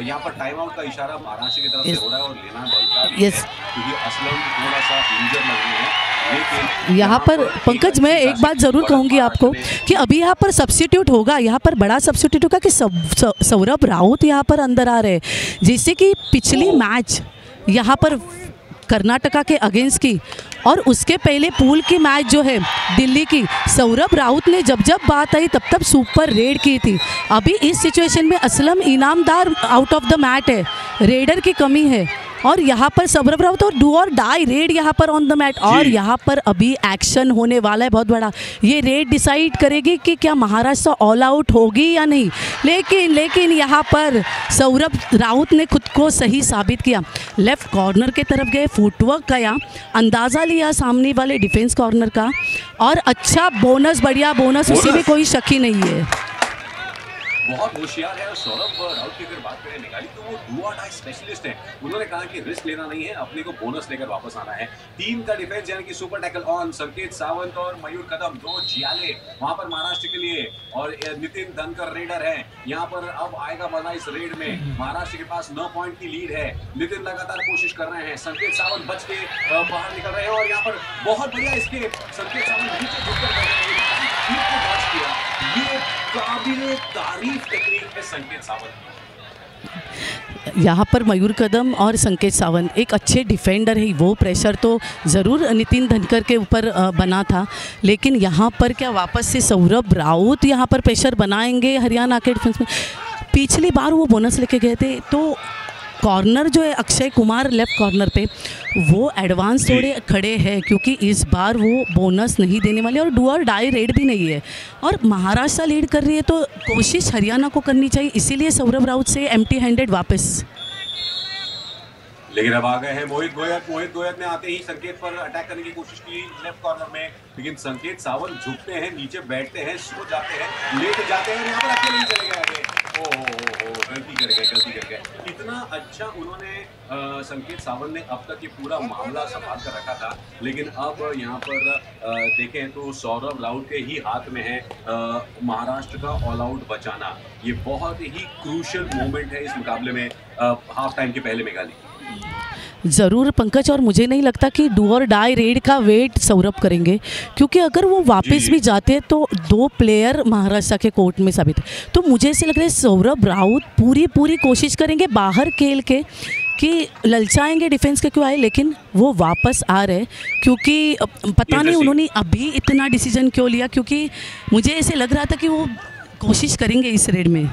यहाँ पर टाइम आउट का इशारा महाराष्ट्र की तरफ से हो रहा है और लेना बनता है क्योंकि असलम थोड़ा सा इंजर लग रहे हैं। यहाँ पर पंकज, मैं एक बात ज़रूर कहूँगी आपको कि अभी यहाँ पर सब्स्टिट्यूट होगा, यहाँ पर बड़ा सब्स्टिट्यूट होगा कि सौरभ राउत यहाँ पर अंदर आ रहे हैं, जिससे कि पिछली मैच यहाँ पर कर्नाटका के अगेंस्ट की और उसके पहले पूल की मैच जो है दिल्ली की, सौरभ राउत ने जब बात आई तब सुपर रेड की थी। अभी इस सिचुएशन में Aslam Inamdar out of the mat है, रेडर की कमी है, और यहाँ पर सौरभ राउत और डू और डाई रेड यहाँ पर ऑन द मैट। और यहाँ पर अभी एक्शन होने वाला है बहुत बड़ा। ये रेड डिसाइड करेगी कि क्या महाराष्ट्र ऑल आउट होगी या नहीं। लेकिन यहाँ पर सौरभ राउत ने खुद को सही साबित किया, लेफ्ट कॉर्नर के तरफ गए, फुटवर्क किया, अंदाज़ा लिया सामने वाले डिफेंस कॉर्नर का, और अच्छा बोनस, बढ़िया बोनस, उसी में कोई शक ही नहीं है। बहुत होशियार है। और सौरभ राउत की अगर बात करें निकाली तो वो डू और डाई स्पेशलिस्ट हैं। उन्होंने कहा कि रिस्क लेना नहीं है, अपने को बोनस लेकर वापस आना है। टीम का डिफेंस यानी कि सुपर टैकल ऑन, संकेत सावंत और मयूर कदम दो जियाले वहां पर महाराष्ट्र के लिए, और नितिन धनकर रेडर है। यहाँ पर अब आएगा मजा इस रेड में। महाराष्ट्र के पास 9 पॉइंट की लीड है। नितिन लगातार कोशिश कर रहे हैं, संकेत सावंत बच के बाहर निकल रहे हैं, और यहाँ पर बहुत बढ़िया इसके संकेत सावंत नीचे झुककर ये काबिल तारीफ टेक्निक है संकेत सावंत। यहाँ पर मयूर कदम और संकेत सावंत एक अच्छे डिफेंडर है, वो प्रेशर तो ज़रूर नितिन धनकर के ऊपर बना था, लेकिन यहाँ पर क्या वापस से सौरभ राउत यहाँ पर प्रेशर बनाएंगे हरियाणा के डिफेंस में। पिछली बार वो बोनस लेके गए थे, तो कॉर्नर जो है अक्षय कुमार लेफ्ट कॉर्नर पे वो एडवांस थोड़े खड़े हैं, क्योंकि इस बार वो बोनस नहीं देने वाले, और डू और डाई रेड भी नहीं है, और महाराष्ट्र लीड कर रही है, तो कोशिश हरियाणा को करनी चाहिए। इसीलिए सौरभ राउत से एम्प्टी हैंडेड वापस। लेकिन अब आ गए हैं मोहित गोयत ने आते ही संकेत पर अटैक करने की कोशिश की लेफ्ट कॉर्नर में, लेकिन संकेत सावंत झुकते हैं, नीचे बैठते हैं, सो जाते हैं, लेट जाते हैं, यहाँ पर अकेले ही चले गए। गलती कर गए। इतना अच्छा उन्होंने संकेत सावंत ने अब तक ये पूरा मामला संभाल कर रखा था, लेकिन अब यहाँ पर देखें तो सौरभ राउत के ही हाथ में है महाराष्ट्र का ऑल आउट बचाना। ये बहुत ही क्रूशियल मोमेंट है इस मुकाबले में हाफ टाइम के पहले मेघाली। ज़रूर पंकज, और मुझे नहीं लगता कि डू और डाई रेड का वेट सौरभ करेंगे, क्योंकि अगर वो वापस भी जाते हैं तो 2 प्लेयर महाराष्ट्र के कोर्ट में साबित है। तो मुझे ऐसे लग रहा है सौरभ राउत पूरी कोशिश करेंगे बाहर खेल के कि ललचाएंगे डिफेंस के क्यों आए, लेकिन वो वापस आ रहे, क्योंकि पता नहीं उन्होंने अभी इतना डिसीजन क्यों लिया, क्योंकि मुझे ऐसे लग रहा था कि वो कोशिश करेंगे इस रेड में। और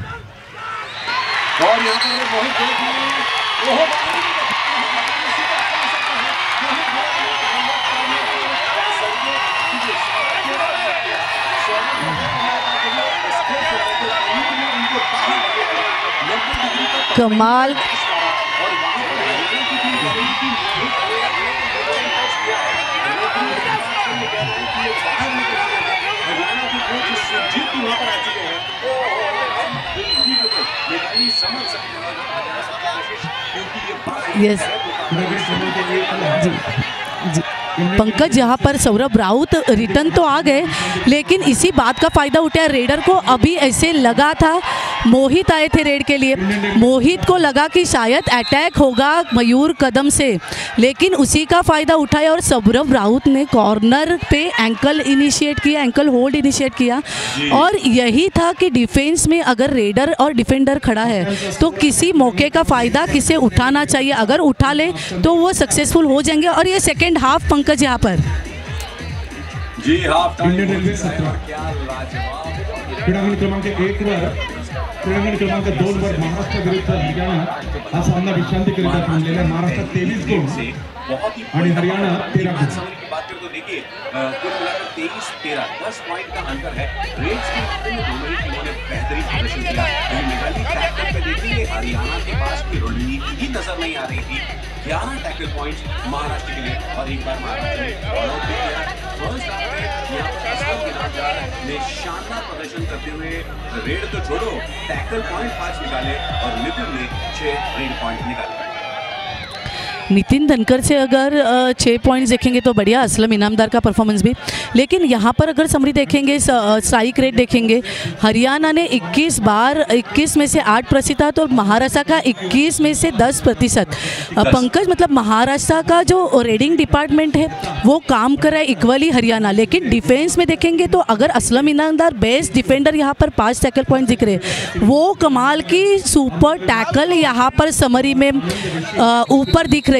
यहाँ पर कमाल। यस जी पंकज, यहाँ पर सौरभ राउत रिटर्न तो आ गए, लेकिन इसी बात का फ़ायदा उठाया रेडर को। अभी ऐसे लगा था, मोहित आए थे रेड के लिए, मोहित को लगा कि शायद अटैक होगा मयूर कदम से, लेकिन उसी का फ़ायदा उठाया और सौरभ राउत ने कॉर्नर पे एंकल इनिशिएट किया, एंकल होल्ड इनिशिएट किया। और यही था कि डिफेंस में अगर रेडर और डिफेंडर खड़ा है तो किसी मौके का फ़ायदा किसे उठाना चाहिए, अगर उठा ले तो वो सक्सेसफुल हो जाएंगे। और ये सेकेंड हाफ पंकज यहाँ पर जी हाफ टाइम क्रीडांगण क्रमांक 1 वर क्रीडांगण क्रमांक 2 वर महाराष्ट्र विरुद्ध हरियाणा हा सामना विश्रांतीकरिता थांबलेला। महाराष्ट्र 23 गुण आणि हरियाणा 13 गुण। देखिए कुल मिलाकर 23-13 10 पॉइंट का अंतर है। रेड्स की बात में दोनों ही टीमों ने बेहतरीन प्रदर्शन किया। मेघालय टैकल पे देखिए हरियाणा के पास की रणनीति ही नजर नहीं आ रही थी। 11 टैकल पॉइंट्स महाराष्ट्र के लिए और एक बार महाराष्ट्र ने ऑल आउट किया। फर्स्ट हाफ में यहाँ पर असलम इनामदार ने शानदार प्रदर्शन करते हुए रेड तो छोड़ो टैकल पॉइंट 5 निकाले और नितिन ने 6 रेड पॉइंट निकाले। नितिन धनकर से अगर 6 पॉइंट्स देखेंगे तो बढ़िया, असलम इनामदार का परफॉर्मेंस भी। लेकिन यहाँ पर अगर समरी देखेंगे, स्ट्राइक रेट देखेंगे, हरियाणा ने 21 में से 8% और महाराष्ट्र का 21 में से 10%। पंकज मतलब महाराष्ट्र का जो रेडिंग डिपार्टमेंट है वो काम कर रहा है इक्वली हरियाणा। लेकिन डिफेंस में देखेंगे तो अगर असलम इनामदार बेस्ट डिफेंडर यहाँ पर 5 टैकल पॉइंट दिख रहे हैं, वो कमाल की सुपर टैकल यहाँ पर समरी में ऊपर दिख रही है।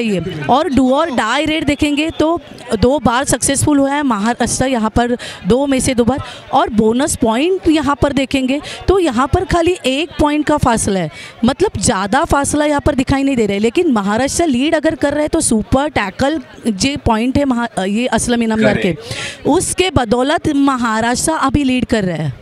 और डू और डाई रेट देखेंगे तो 2 बार सक्सेसफुल हुआ है महाराष्ट्र यहाँ पर, 2 में से 2 बार। और बोनस पॉइंट यहाँ पर देखेंगे तो यहाँ पर खाली 1 पॉइंट का फासला है, मतलब ज़्यादा फासला यहाँ पर दिखाई नहीं दे रहा है। लेकिन महाराष्ट्र लीड अगर कर रहे हैं तो सुपर टैकल जो पॉइंट है ये असलम इनामदार के, उसके बदौलत महाराष्ट्र अभी लीड कर रहा है।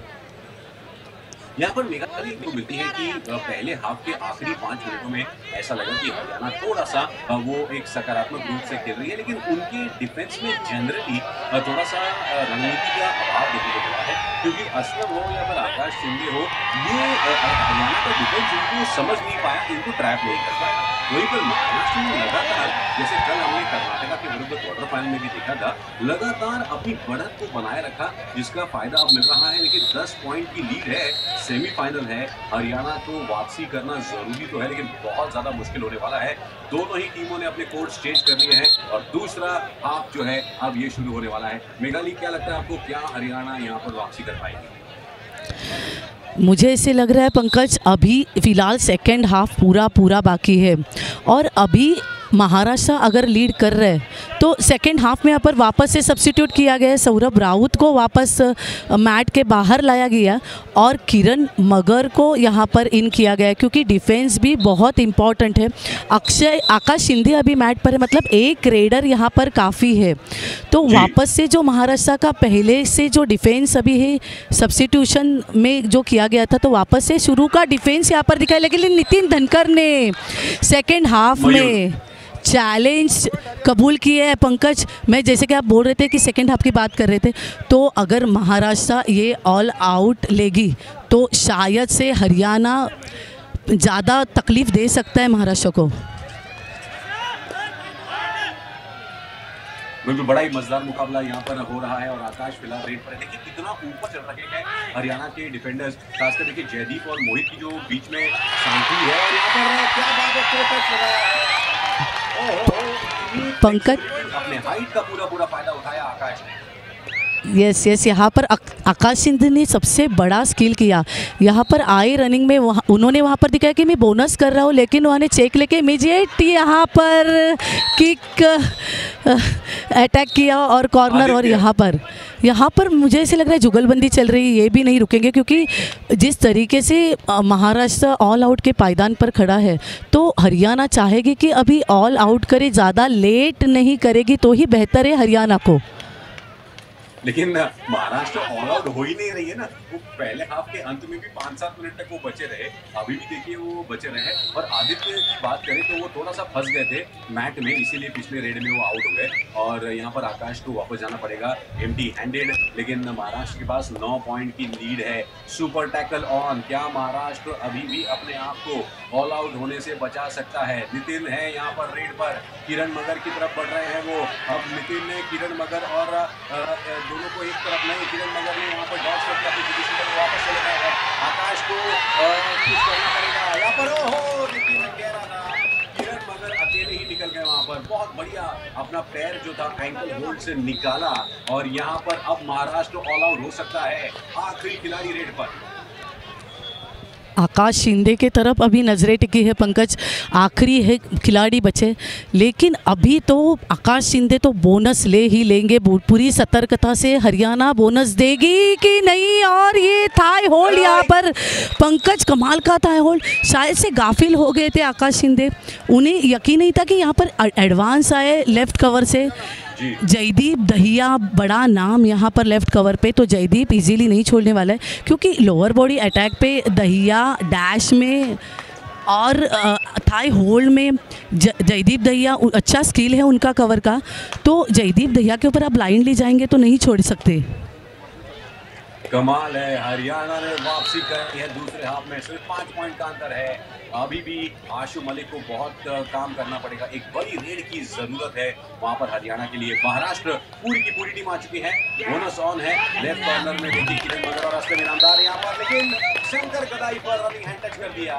यहाँ पर मेघालय को मिलती है कि पहले हाफ के आखिरी 5 मिनटों में ऐसा लगा कि हरियाणा थोड़ा सा वो एक सकारात्मक रूप से खेल रही है, लेकिन उनके डिफेंस में जनरली थोड़ा सा रणनीति का अभाव देखने को मिला है। क्योंकि असलम हो या फिर आकाश शिंदे हो, ये हरियाणा का डिफेंस इनको समझ नहीं पाया, इनको ट्रैप नहीं कर पाया। वहीं पर महाराष्ट्र ने लगातार, जैसे कल हमने कर्नाटका के विरुद्ध क्वार्टर फाइनल में भी देखा था, लगातार अपनी बढ़त को बनाए रखा, जिसका फायदा अब मिल रहा है। लेकिन 10 पॉइंट की लीड है, सेमीफाइनल है, हरियाणा को वापसी करना जरूरी तो है, लेकिन बहुत ज्यादा मुश्किल होने वाला है। दोनों ही टीमों ने अपने कोर्स चेंज कर लिए हैं और दूसरा हाफ जो है अब ये शुरू होने वाला है। मेघालय, क्या लगता है आपको, क्या हरियाणा यहाँ पर वापसी कर पाएगी? मुझे ऐसे लग रहा है पंकज, अभी फ़िलहाल सेकेंड हाफ पूरा बाकी है और अभी महाराष्ट्र अगर लीड कर रहे हैं तो सेकेंड हाफ में यहाँ पर वापस से सब्स्टिट्यूट किया गया है। सौरभ राउत को वापस मैट के बाहर लाया गया और किरण मगर को यहाँ पर इन किया गया है, क्योंकि डिफेंस भी बहुत इम्पॉर्टेंट है। आकाश शिंदे अभी मैट पर है, मतलब एक रेडर यहाँ पर काफ़ी है। तो वापस से जो महाराष्ट्र का पहले से जो डिफेंस अभी है सब्स्टिट्यूशन में जो किया गया था, तो वापस से शुरू का डिफेंस यहाँ पर दिखाया। लेकिन नितिन धनकर ने सेकेंड हाफ में चैलेंज कबूल किए है। पंकज, मैं जैसे कि आप बोल रहे थे कि सेकेंड हाफ की बात कर रहे थे, तो अगर महाराष्ट्र ये ऑल आउट लेगी तो शायद से हरियाणा ज़्यादा तकलीफ दे सकता है महाराष्ट्र को। बिल्कुल बड़ा ही मजेदार मुकाबला यहाँ पर हो रहा है और आकाश फिलहाल रेड पर है। देखिए कितना ऊपर चल रहे हैं हरियाणा के डिफेंडर्स, खासकर देखिए जयदीप और मोहित की जो बीच में शांति है। और यहाँ पर क्या बात है, पंकज अपने हाइट का पूरा फायदा उठाया आकाश ने। यस, यहाँ पर आकाश शिंदे ने सबसे बड़ा स्किल किया। यहाँ पर आए रनिंग में उन्होंने वहाँ पर दिखाया कि मैं बोनस कर रहा हूँ, लेकिन उन्होंने चेक लेके इमीडिएट यहाँ पर किक अटैक किया और कॉर्नर। और यहाँ पर मुझे ऐसे लग रहा है जुगलबंदी चल रही है, ये भी नहीं रुकेंगे, क्योंकि जिस तरीके से महाराष्ट्र ऑल आउट के पायदान पर खड़ा है तो हरियाणा चाहेगी कि अभी ऑल आउट करे, ज़्यादा लेट नहीं करेगी तो ही बेहतर है हरियाणा को। लेकिन महाराष्ट्र ऑल आउट हो ही नहीं रही है ना। वो पहले हाफ के अंत में भी 5-7 मिनट तक वो बचे रहे, अभी भी देखिए वो बचे रहे। और आदित्य की बात करें तो वो थोड़ा सा फंस गए थे मैट में, इसीलिए पिछले रेड में वो आउट हो गए और यहाँ पर आकाश को वापस जाना पड़ेगा एम्प्टी हैंडेड। लेकिन महाराष्ट्र के पास 9 पॉइंट की लीड है। सुपर टैकल ऑन, क्या महाराष्ट्र अभी भी अपने आप को ऑल आउट होने से बचा सकता है? नितिन है यहाँ पर रेड पर, किरण मगर की तरफ बढ़ रहे हैं वो। अब नितिन ने किरण मगर और दोनों को एक तरफ नहीं, किरण मगर ने वहाँ पर डॉट शॉट का पोजीशन पर वापस चले गए हैं। आकाश को कुछ करना पड़ेगा यहाँ पर। ओहो, नितिन कह रहा था, किरण मगर अकेले ही निकल गए वहाँ पर। बहुत बढ़िया अपना पैर जो था एंकल होल्ड से निकाला और यहाँ पर अब महाराष्ट्र ऑल आउट हो सकता है। आखिरी खिलाड़ी रेड पर आकाश शिंदे के तरफ अभी नजरें टिकी है पंकज, आखिरी है खिलाड़ी बचे। लेकिन अभी तो आकाश शिंदे तो बोनस ले ही लेंगे, पूरी सतर्कता से हरियाणा बोनस देगी कि नहीं। और ये थाई होल्ड यहाँ पर पंकज, कमाल का थाई होल्ड। शायद से गाफिल हो गए थे आकाश शिंदे, उन्हें यकीन नहीं था कि यहाँ पर एडवांस आए लेफ्ट कवर से। जयदीप दहिया बड़ा नाम यहाँ पर लेफ्ट कवर पे, तो जयदीप इजीली नहीं छोड़ने वाला है क्योंकि लोअर बॉडी अटैक पे दहिया डैश में और थाई होल्ड में जयदीप दहिया अच्छा स्किल है उनका कवर का, तो जयदीप दहिया के ऊपर आप ब्लाइंडली जाएंगे तो नहीं छोड़ सकते। कमाल है, हरियाणा ने वापसी कर है दूसरे हाफ में, सिर्फ 5 पॉइंट का अंतर है। अभी भी आशु मलिक को बहुत काम करना पड़ेगा, एक बड़ी रेड की जरूरत है वहां पर हरियाणा के लिए। महाराष्ट्र पूरी की पूरी टीम आ चुकी है, बोनस ऑन है लेफ्ट कॉर्नर में, देखिए किरण मगर और असलम इनामदार यहाँ पर, लेकिन शंकर गदाई पर रनिंग हैंड टच कर दिया,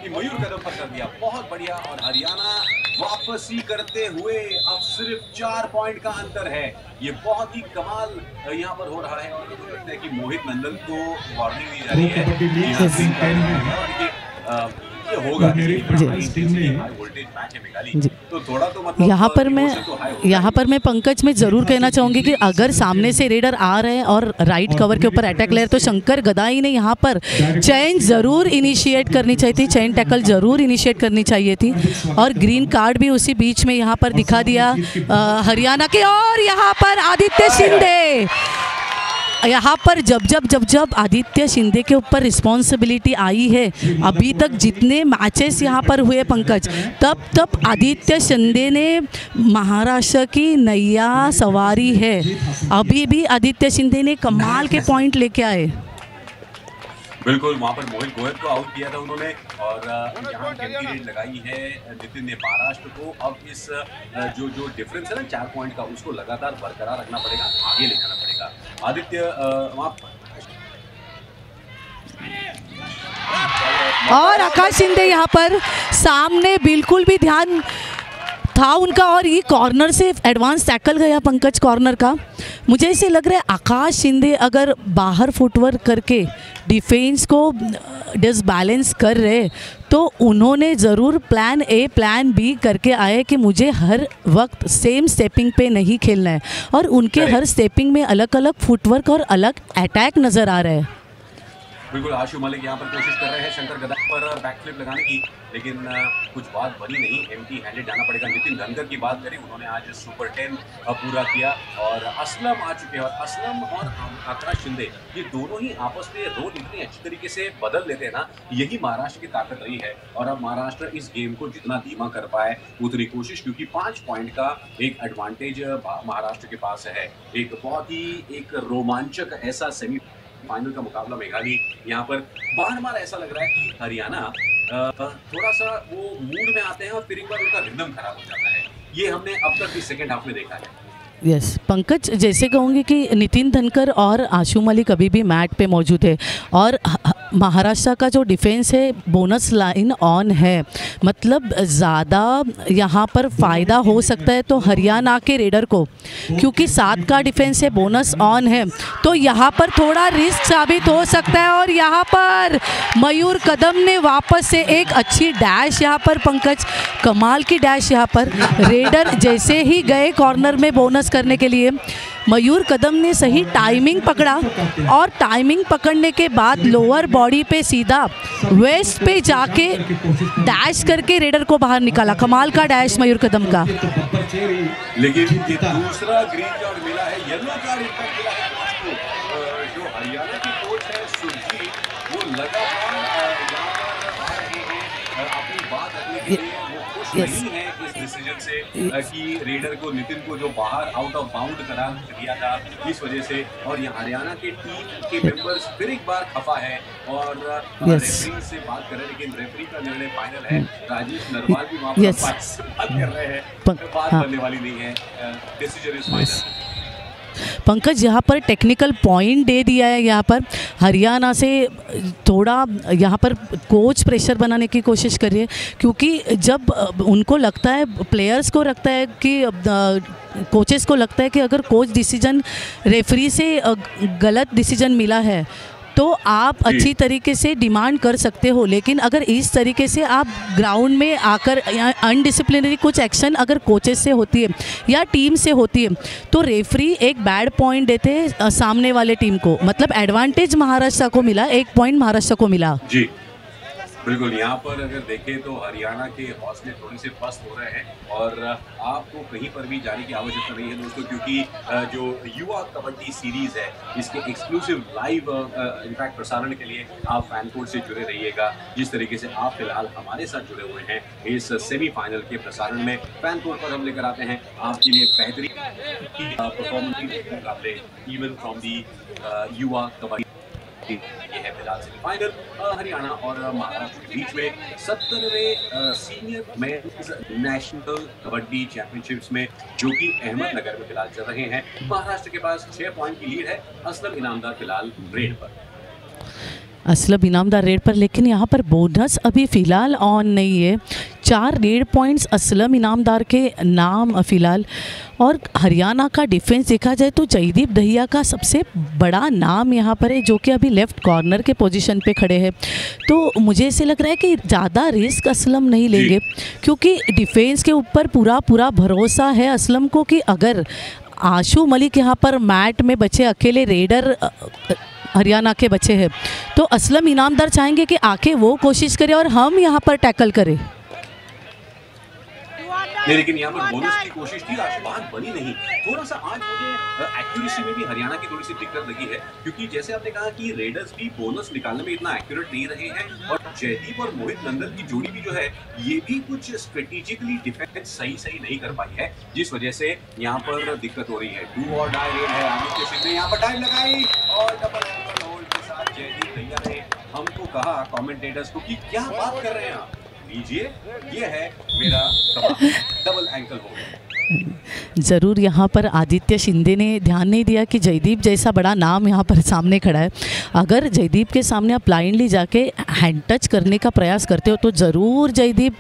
कि मयूर कदम पर कर दिया, बहुत बढ़िया। और हरियाणा वापसी करते हुए अब सिर्फ 4 पॉइंट का अंतर है, ये बहुत ही कमाल यहाँ पर हो रहा है। और मुझे लगता है कि मोहित नंदन को वार्निंग दी जा रही है, ये होगा वोल्टेज मैच है मेघाली, तो थोड़ा तो मतलब यहाँ पर मैं पंकज में ज़रूर कहना चाहूँगी कि अगर सामने से रेडर आ रहे हैं और राइट कवर के ऊपर अटैक ले रहे, तो शंकर गदाई ने यहाँ पर चेन ज़रूर इनिशिएट करनी चाहिए थी, चेन टैकल ज़रूर इनिशिएट करनी चाहिए थी, और ग्रीन कार्ड भी उसी बीच में यहाँ पर दिखा दिया हरियाणा के। और यहाँ पर आदित्य शिंदे, यहाँ पर जब आदित्य शिंदे के ऊपर रिस्पॉन्सिबिलिटी आई है, अभी तक जितने मैचेस यहाँ पर हुए पंकज, तब आदित्य शिंदे ने महाराष्ट्र की नैया सवारी है। अभी भी आदित्य शिंदे ने कमाल के पॉइंट लेके आए। बिल्कुल, वहाँ पर मोहित गोयल को आउट किया था उन्होंने, और यहाँ कैंपी रेड लगाई है नितिन ने महाराष्ट्र को। अब इस जो डिफरेंस है ना 4 पॉइंट का, उसको लगातार बरकरार रखना पड़ेगा, आगे ले जाना पड़ेगा। आदित्य वहाँ और आकाश शिंदे यहाँ पर सामने बिल्कुल भी ध्यान था उनका, और ये कॉर्नर से एडवांस टैकल गया पंकज कॉर्नर का। मुझे ऐसे लग रहा है आकाश शिंदे अगर बाहर फुटवर्क करके डिफेंस को डिसबैलेंस कर रहे, तो उन्होंने ज़रूर प्लान ए प्लान बी करके आए कि मुझे हर वक्त सेम स्टेपिंग पे नहीं खेलना है, और उनके हर स्टेपिंग में अलग अलग फुटवर्क और अलग अटैक नज़र आ रहे हैं। बिल्कुल, आशु मलिक यहाँ पर कोशिश कर रहे हैं शंकर गदाई पर बैकफ्लिप लगाने की, लेकिन कुछ बात बनी नहीं, एम्प्टी हैंडेड जाना पड़ेगा। नितिन धनकर की बात करें, उन्होंने आज सुपर 10 पूरा किया, और असलम आ चुके हैं, और असलम और आकाश शिंदे ये दोनों ही आपस में रोल इतनी अच्छी तरीके से बदल लेते हैं ना, यही महाराष्ट्र की ताकत रही है। और अब महाराष्ट्र इस गेम को जितना धीमा कर पाए उतनी कोशिश, क्योंकि 5 पॉइंट का एक एडवांटेज महाराष्ट्र के पास है। एक बहुत ही एक रोमांचक ऐसा सेमी फाइनल का मुकाबला मेघाली, यहाँ पर बार ऐसा लग रहा है कि हरियाणा थोड़ा सा वो मूड में आते हैं और फिर एक बार उनका रिदम खराब हो जाता है। ये हमने अब तक इस सेकंड हाफ में देखा है। यस पंकज, जैसे कहूँगी कि नितिन धनकर और आशु मलिक अभी भी मैट पे मौजूद है, और महाराष्ट्र का जो डिफेंस है बोनस लाइन ऑन है, मतलब ज़्यादा यहाँ पर फ़ायदा हो सकता है तो हरियाणा के रेडर को, क्योंकि 7 का डिफेंस है, बोनस ऑन है, तो यहाँ पर थोड़ा रिस्क साबित हो सकता है। और यहाँ पर मयूर कदम ने वापस से एक अच्छी डैश, यहाँ पर पंकज कमाल की डैश, यहाँ पर रेडर जैसे ही गए कॉर्नर में बोनस करने के लिए, मयूर कदम ने सही टाइमिंग पकड़ा, और टाइमिंग पकड़ने के बाद लोअर बॉडी पे सीधा वेस्ट पे जाके डैश करके रेडर को बाहर निकाला। कमाल का डैश मयूर कदम का। लेकिन दूसरा ग्रीन कार्ड मिला है, येलो कार्ड मिला है उसको। जो हरियाणा की कोच है सुरजीत, वो लगातार अपनी बात रखने के लिए वो खुश नहीं है इस डिसीजन से कि रेडर को, नितिन को जो बाहर आउट ऑफ बाउंड करार दिया था इस वजह से। और यहाँ हरियाणा के टीम के मेंबर्स फिर एक बार खफा है, और रेफरी से बात कर रहे हैं, लेकिन रेफरी का निर्णय फाइनल है। राजेश नरवाल भी वहाँ पर बात कर रहे हैं, बात बनने वाली नहीं है, डिसीजन इज फाइनल। पंकज यहाँ पर टेक्निकल पॉइंट दे दिया है, यहाँ पर हरियाणा से थोड़ा यहाँ पर कोच प्रेशर बनाने की कोशिश कर रही है, क्योंकि जब उनको लगता है, प्लेयर्स को लगता है कि कोचेस को लगता है कि अगर कोच डिसीजन रेफरी से गलत डिसीजन मिला है तो आप अच्छी तरीके से डिमांड कर सकते हो, लेकिन अगर इस तरीके से आप ग्राउंड में आकर अनडिसिप्लिनरी कुछ एक्शन अगर कोचेस से होती है या टीम से होती है, तो रेफरी एक बैड पॉइंट देते हैं सामने वाले टीम को। मतलब एडवांटेज महाराष्ट्र को मिला, 1 पॉइंट महाराष्ट्र को मिला। जी बिल्कुल, यहाँ पर अगर देखें तो हरियाणा के हौसले थोड़े से पस्त हो रहे हैं और आपको कहीं पर भी जाने की आवश्यकता नहीं है दोस्तों, क्योंकि जो युवा कबड्डी सीरीज़ है इसके एक्सक्लूसिव लाइव इनफैक्ट प्रसारण के लिए आप फैन कोड से जुड़े रहिएगा। जिस तरीके से आप फिलहाल हमारे साथ जुड़े हुए हैं इस सेमीफाइनल के प्रसारण में, फैन कोड पर हम लेकर आते हैं आपके लिए बेहतरीन परफॉर्मेंस मुकाबले इवन फ्रॉम दी युवा कबड्डी। ये है फिलहाल सेमीफाइनल हरियाणा और महाराष्ट्र के बीच में 70वें senior men's national kabaddi championships में, जो कि अहमदनगर में फिलहाल चल रहे हैं। महाराष्ट्र के पास 6 पॉइंट की लीड है, असलम इनामदार फिलहाल रेड पर। असलम इनामदार रेड पर, लेकिन यहाँ पर बोनस अभी फ़िलहाल ऑन नहीं है। 4 रेड पॉइंट्स असलम इनामदार के नाम फ़िलहाल। और हरियाणा का डिफेंस देखा जाए तो जयदीप दहिया का सबसे बड़ा नाम यहाँ पर है, जो कि अभी लेफ़्ट कॉर्नर के पोजीशन पे खड़े हैं। तो मुझे ऐसे लग रहा है कि ज़्यादा रिस्क असलम नहीं लेंगे, क्योंकि डिफेंस के ऊपर पूरा भरोसा है असलम को कि अगर आशु मलिक यहाँ पर मैट में बचे अकेले रेडर हरियाणा के बच्चे हैं, तो असलम इनामदार चाहेंगे कि आके वो कोशिश करे और हम यहाँ पर टैकल करें। लेकिन यहाँ पर बोनस की कोशिश थी, बात बनी नहीं। थोड़ा सा आज मुझे एक्यूरेसी में भी हरियाणा की थोड़ी सी दिक्कत लगी है, क्योंकि जैसे आपने कहा कि रेडर्स भी बोनस निकालने में इतना एक्यूरेट नहीं रहे हैं, और जयदीप और मोहित नंदन की जोड़ी भी जो है ये भी कुछ स्ट्रेटेजिकली डिफेंस सही नहीं कर पाई है, जिस वजह से यहाँ पर दिक्कत हो रही है। डू और डाई रेड है, आदित्य सिंह ने यहाँ पर टाइम लगाई और डबल एंकल होल्ड के साथ जयदीप भैया ने हमको कहा कमेंटेटर्स को कि क्या बात कर रहे हैं आप, लीजिए ये है मेरा डबल एंकल होल्ड। ज़रूर यहाँ पर आदित्य शिंदे ने ध्यान नहीं दिया कि जयदीप जैसा बड़ा नाम यहाँ पर सामने खड़ा है। अगर जयदीप के सामने आप ब्लाइंडली जाके हैंड टच करने का प्रयास करते हो तो ज़रूर जयदीप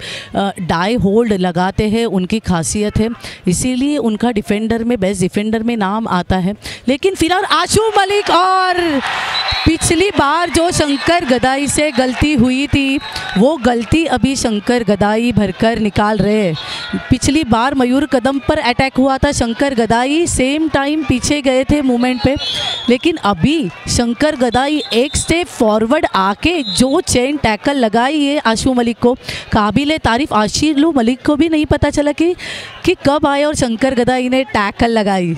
डाई होल्ड लगाते हैं, उनकी खासियत है, इसीलिए उनका डिफेंडर में बेस्ट डिफेंडर में नाम आता है। लेकिन फिलहाल आशु मलिक, और पिछली बार जो शंकर गदाई से गलती हुई थी वो गलती अभी शंकर गदाई भरकर निकाल रहे हैं। पिछली बार मयूर कदम पर अटैक हुआ था, शंकर गदाई सेम टाइम पीछे गए थे मूवमेंट पे, लेकिन अभी शंकर गदाई एक स्टेप फॉरवर्ड आके जो चेन टैकल लगाई है आशु मलिक को, काबिल तारीफ। आशिलू मलिक को भी नहीं पता चला कि कब आए और शंकर गदाई ने टैकल लगाई।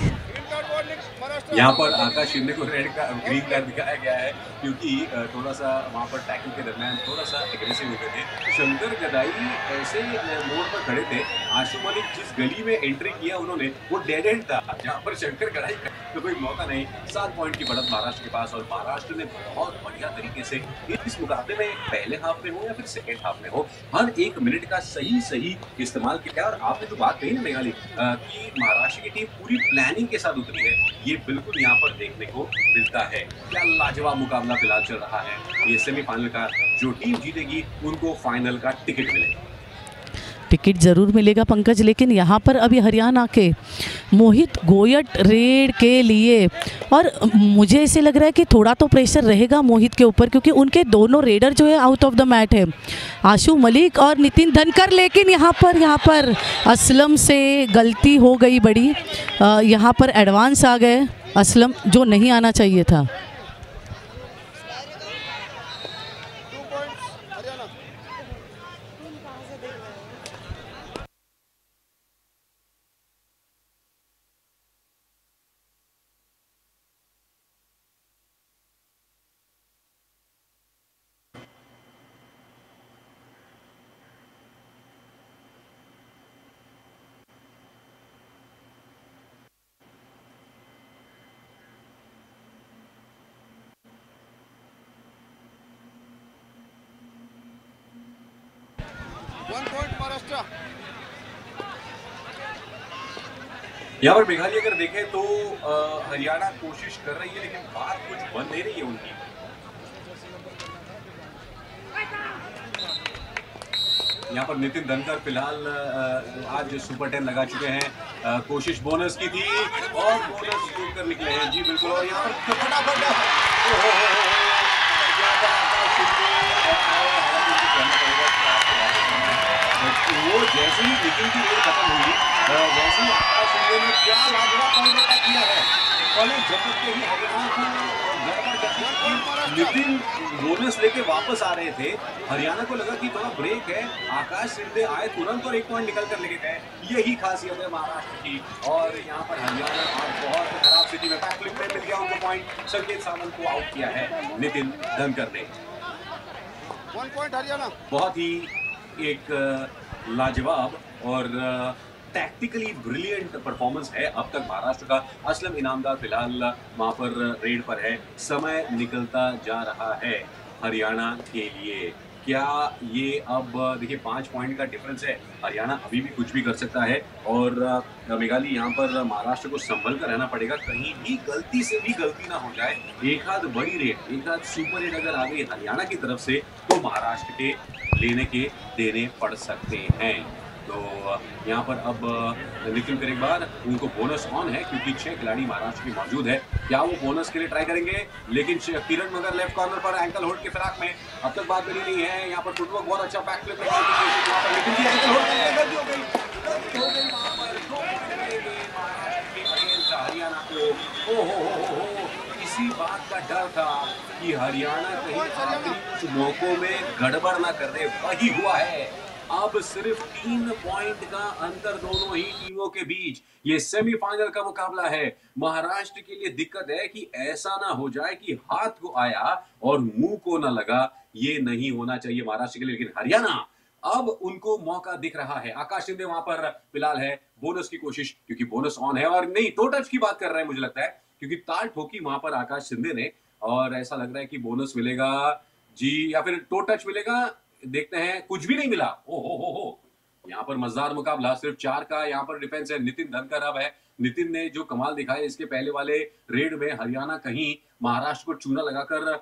यहाँ पर आकाश शिंदे को रेड का ग्रीन कार्ड दिखाया गया है, क्योंकि थोड़ा सा वहाँ पर टैकल के दरमियान थोड़ा सा एग्रेसिव हो गए थे। शंकर गदाई ऐसे मोड़ पर खड़े थे, आशु मलिक जिस गली में एंट्री किया उन्होंने वो डेड एंड था, जहाँ पर शंकर गदाई का तो कोई मौका नहीं। 7 पॉइंट की बढ़त महाराष्ट्र के पास, और महाराष्ट्र ने बहुत बढ़िया तरीके से इस मुकाबले में पहले हाफ में हो या फिर सेकेंड हाफ में हो, हर 1 मिनट का सही इस्तेमाल किया। और आपने जो बात कही ना मेघाली कि महाराष्ट्र की टीम पूरी प्लानिंग के साथ उतरी है, ये बिल्कुल यहाँ पर देखने को मिलता है। क्या लाजवाब मुकाबला फिलहाल चल रहा है। ये सेमीफाइनल का जो टीम जीतेगी उनको फाइनल का टिकट मिलेगा। टिकट ज़रूर मिलेगा पंकज, लेकिन यहाँ पर अभी हरियाणा के मोहित गोयट रेड के लिए, और मुझे ऐसे लग रहा है कि थोड़ा तो प्रेशर रहेगा मोहित के ऊपर, क्योंकि उनके दोनों रेडर जो है आउट ऑफ द मैट है, आशु मलिक और नितिन धनकर। लेकिन यहाँ पर असलम से गलती हो गई बड़ी, यहाँ पर एडवांस आ गए असलम, जो नहीं आना चाहिए था। यहाँ पर मेघालय अगर देखें तो हरियाणा कोशिश कर रही है, लेकिन बात कुछ बन नहीं रही है उनकी। यहाँ पर नितिन धनकर फिलहाल आज सुपर 10 लगा चुके हैं। कोशिश बोनस की थी और बोनस कर निकले हैं जी बिल्कुल। और यहाँ पर फटाफट वो जैसे ही नितिन की रेड खत्म हुई वैसे ही आकाश शिंदे ने क्या लाजवाब काउंटर किया है। पलट झपकते ही हरियाणा को गड़बड़ करती। नितिन बोनस लेके वापस आ रहे थे, हरियाणा को लगा कि थोड़ा ब्रेक है, आकाश शिंदे आए तुरंत और 1 पॉइंट निकल कर लेके गए। यही खासियत है महाराष्ट्र की। और यहाँ पर हरियाणा आज बहुत खराब स्थिति में बैकफ्लिप में मिल गया उनको पॉइंट। संकेत सावंत को आउट किया है नितिन धनकर ने। 1 पॉइंट हरियाणा। बहुत ही एक लाजवाब और टैक्टिकली ब्रिलियंट परफॉर्मेंस है अब तक महाराष्ट्र का। असलम इनामदार फिलहाल वहां पर रेड पर है। समय निकलता जा रहा है हरियाणा के लिए। क्या ये अब देखिए 5 पॉइंट का डिफरेंस है, हरियाणा अभी भी कुछ भी कर सकता है। और मेघाली यहाँ पर महाराष्ट्र को संभल कर रहना पड़ेगा, कहीं भी गलती से भी गलती ना हो जाए। एक आध बड़ी रेड, एक आध सुपर रेड अगर आ गई हरियाणा की तरफ से तो महाराष्ट्र के लेने के देने पड़ सकते हैं। तो यहाँ पर अब नितिन फिर एक बार उनको बोनस ऑन है क्योंकि 6 खिलाड़ी महाराष्ट्र के मौजूद है। क्या वो बोनस के लिए ट्राई करेंगे? लेकिन किरण मगर लेफ्ट कॉर्नर पर एंकल होल्ड के फिराक में अब तक बात बनी नहीं है। यहाँ पर फुटवर्क बहुत अच्छा बैकफ्लिप नितिन की एंकल होल्ड गलती हो गई हरियाणा को। हो इसी बात का डर था कि हरियाणा कहीं आखिरी मौकों में गड़बड़ ना कर दे, वही हुआ है। अब सिर्फ 3 पॉइंट का अंतर दोनों ही टीमों के बीच। ये सेमीफाइनल का मुकाबला है। महाराष्ट्र के लिए दिक्कत है कि ऐसा ना हो जाए कि हाथ को आया और मुंह को ना लगा, ये नहीं होना चाहिए महाराष्ट्र के लिए। लेकिन हरियाणा अब उनको मौका दिख रहा है। आकाश शिंदे वहां पर फिलहाल है, बोनस की कोशिश क्योंकि बोनस ऑन है। और नहीं, टो टच की बात कर रहे हैं मुझे लगता है क्योंकि ताल ठोकी वहां पर आकाश शिंदे ने और ऐसा लग रहा है कि बोनस मिलेगा जी या फिर टो टच मिलेगा। देखते हैं, कुछ भी नहीं मिला। हो यहाँ पर मजेदार मुकाबला, सिर्फ 4 का यहाँ पर डिफेंस है। नितिन धनकर अब है। नितिन ने जो कमाल दिखाया इसके पहले वाले रेड में, हरियाणा कहीं महाराष्ट्र को चूना लगाकर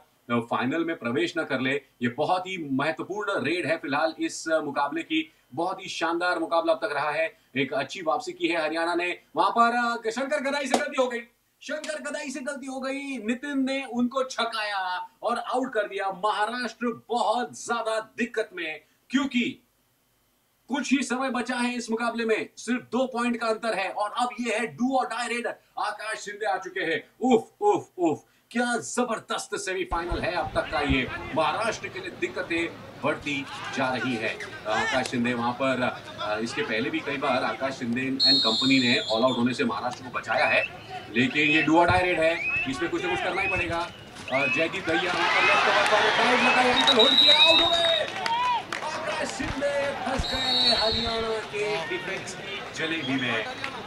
फाइनल में प्रवेश न कर ले। ये बहुत ही महत्वपूर्ण रेड है फिलहाल इस मुकाबले की। बहुत ही शानदार मुकाबला अब तक रहा है। एक अच्छी वापसी की है हरियाणा ने। वहां पर शंकर गदाई से गलती हो गई, शंकर गदाई से गलती हो गई। नितिन ने उनको छकाया और आउट कर दिया। महाराष्ट्र बहुत ज्यादा दिक्कत में क्योंकि कुछ ही समय बचा है इस मुकाबले में, सिर्फ 2 पॉइंट का अंतर है। और अब ये है डू और डाई रेड। आकाश शिंदे आ चुके हैं। उफ उफ उफ, क्या जबरदस्त सेमीफाइनल है अब तक का ये। महाराष्ट्र के लिए दिक्कतें बढ़ती जा रही है। आकाश शिंदे वहां पर इसके पहले भी कई बार आकाश शिंदे एंड कंपनी ने ऑल आउट होने से महाराष्ट्र को बचाया है। लेकिन ये डू और डाई रेड है, इसमें कुछ ना कुछ करना ही पड़ेगा। जयदीप भैया वहां पर लेफ्ट कवर पर टाइट लगाया, एंकल होल्ड किया, आउट हो गए। आकाश शिंदे फंस गए हरियाणा के डिफेंस की जलेबी में।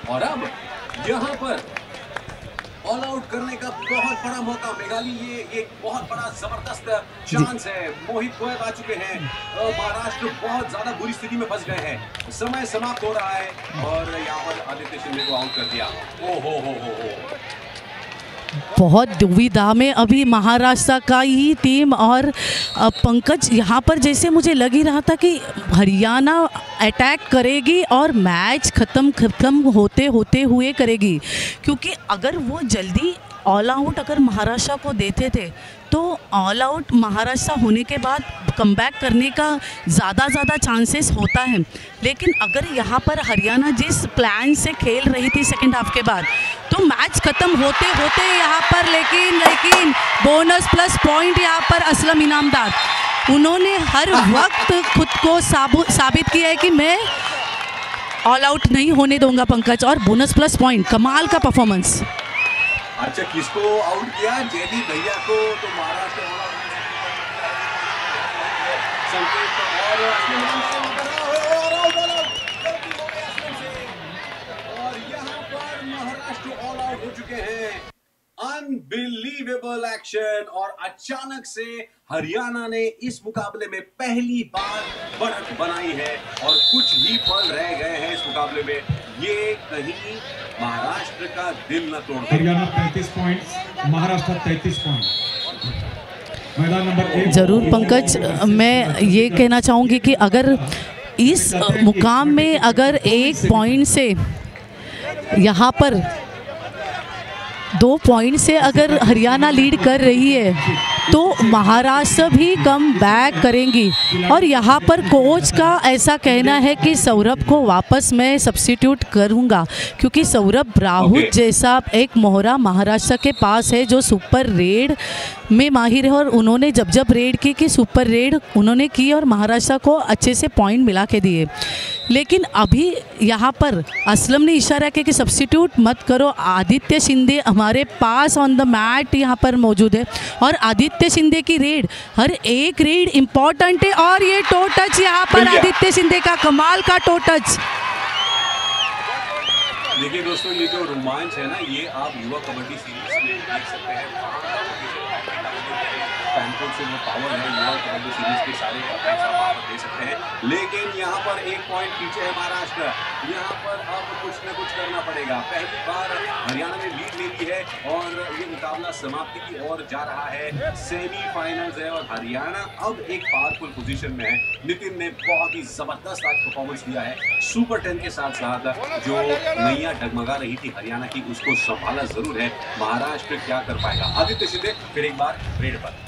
और अब यहाँ पर ऑल आउट करने का बहुत बड़ा मौका मेघाली, ये एक बहुत बड़ा जबरदस्त चांस है। मोहित गोयल आ चुके हैं। महाराष्ट्र बहुत ज्यादा बुरी स्थिति में फंस गए हैं। समय समाप्त हो रहा है और यहाँ पर आदित्य शिंदे को आउट कर दिया। ओ हो बहुत दुविधा में अभी महाराष्ट्र का ही टीम। और पंकज, यहाँ पर जैसे मुझे लग ही रहा था कि हरियाणा अटैक करेगी और मैच ख़त्म होते होते हुए करेगी, क्योंकि अगर वो जल्दी ऑल आउट अगर महाराष्ट्र को देते थे तो ऑल आउट महाराष्ट्र होने के बाद कमबैक करने का ज़्यादा चांसेस होता है। लेकिन अगर यहाँ पर हरियाणा जिस प्लान से खेल रही थी सेकंड हाफ के बाद, तो मैच ख़त्म होते होते यहाँ पर लेकिन बोनस प्लस पॉइंट यहाँ पर असलम इनामदार, उन्होंने हर वक्त खुद को साबित किया है कि मैं ऑल आउट नहीं होने दूंगा पंकज। और बोनस प्लस पॉइंट, कमाल का परफॉर्मेंस। अच्छा, किसको आउट किया? जयदीप भैया को। तो महाराष्ट्र और यहाँ पर महाराष्ट्र ऑल आउट हो चुके हैं। Unbelievable action. और अचानक से हरियाणा ने इस मुकाबले में पहली बार बढ़त बनाई है और कुछ ही पल रह गए हैं इस मुकाबले में। ये कहीं महाराष्ट्र का दिल न तोड़ दे। Haryana 35 points, Maharashtra 33 point. मैदान नंबर 1। जरूर पंकज, मैं ये कहना चाहूँगी कि अगर इस मुकाम में अगर 1 पॉइंट से यहाँ पर 2 पॉइंट से अगर हरियाणा लीड कर रही है तो महाराष्ट्र भी कम बैक करेंगी। और यहाँ पर कोच का ऐसा कहना है कि सौरभ को वापस मैं सब्स्टिट्यूट करूँगा, क्योंकि सौरभ राहुल जैसा एक मोहरा महाराष्ट्र के पास है जो सुपर रेड में माहिर है। और उन्होंने जब जब रेड की कि सुपर रेड उन्होंने की और महाराष्ट्र को अच्छे से पॉइंट मिला के दिए। लेकिन अभी यहाँ पर असलम ने इशारा किया कि सब्स्टिट्यूट मत करो, आदित्य शिंदे हमारे पास ऑन द मैट यहाँ पर मौजूद है और आदित्य शिंदे की रेड, हर एक रेड इम्पॉर्टेंट है। और ये टो टच यहाँ पर आदित्य शिंदे का कमाल का टो टच। देखिए दोस्तों, ये जो रोमांच है ना, ये आप युवा कबड्डी सीरीज में देख सकते हैं। फैनकोट से जो पावर है युवा कबड्डी सीरीज के सारे अटैक्स आप वहाँ पर दे सकते हैं। लेकिन यहाँ पर एक पॉइंट पीछे है महाराष्ट्र। यहाँ पर अब कुछ न कुछ करना पड़ेगा। पहली बार हरियाणा ने लीड ले ली है और ये मुकाबला समाप्ति की ओर जा रहा है। सेमीफाइनल्स है और हरियाणा अब एक पावरफुल पोजीशन में है। नितिन ने बहुत ही जबरदस्त आज परफॉर्मेंस दिया है। सुपर 10 के साथ साथ जो नैया डगमगा रही थी हरियाणा की, उसको संभाला जरूर है। महाराष्ट्र क्या कर पाएगा? आदित्य शिंदे फिर एक बार रेड पर।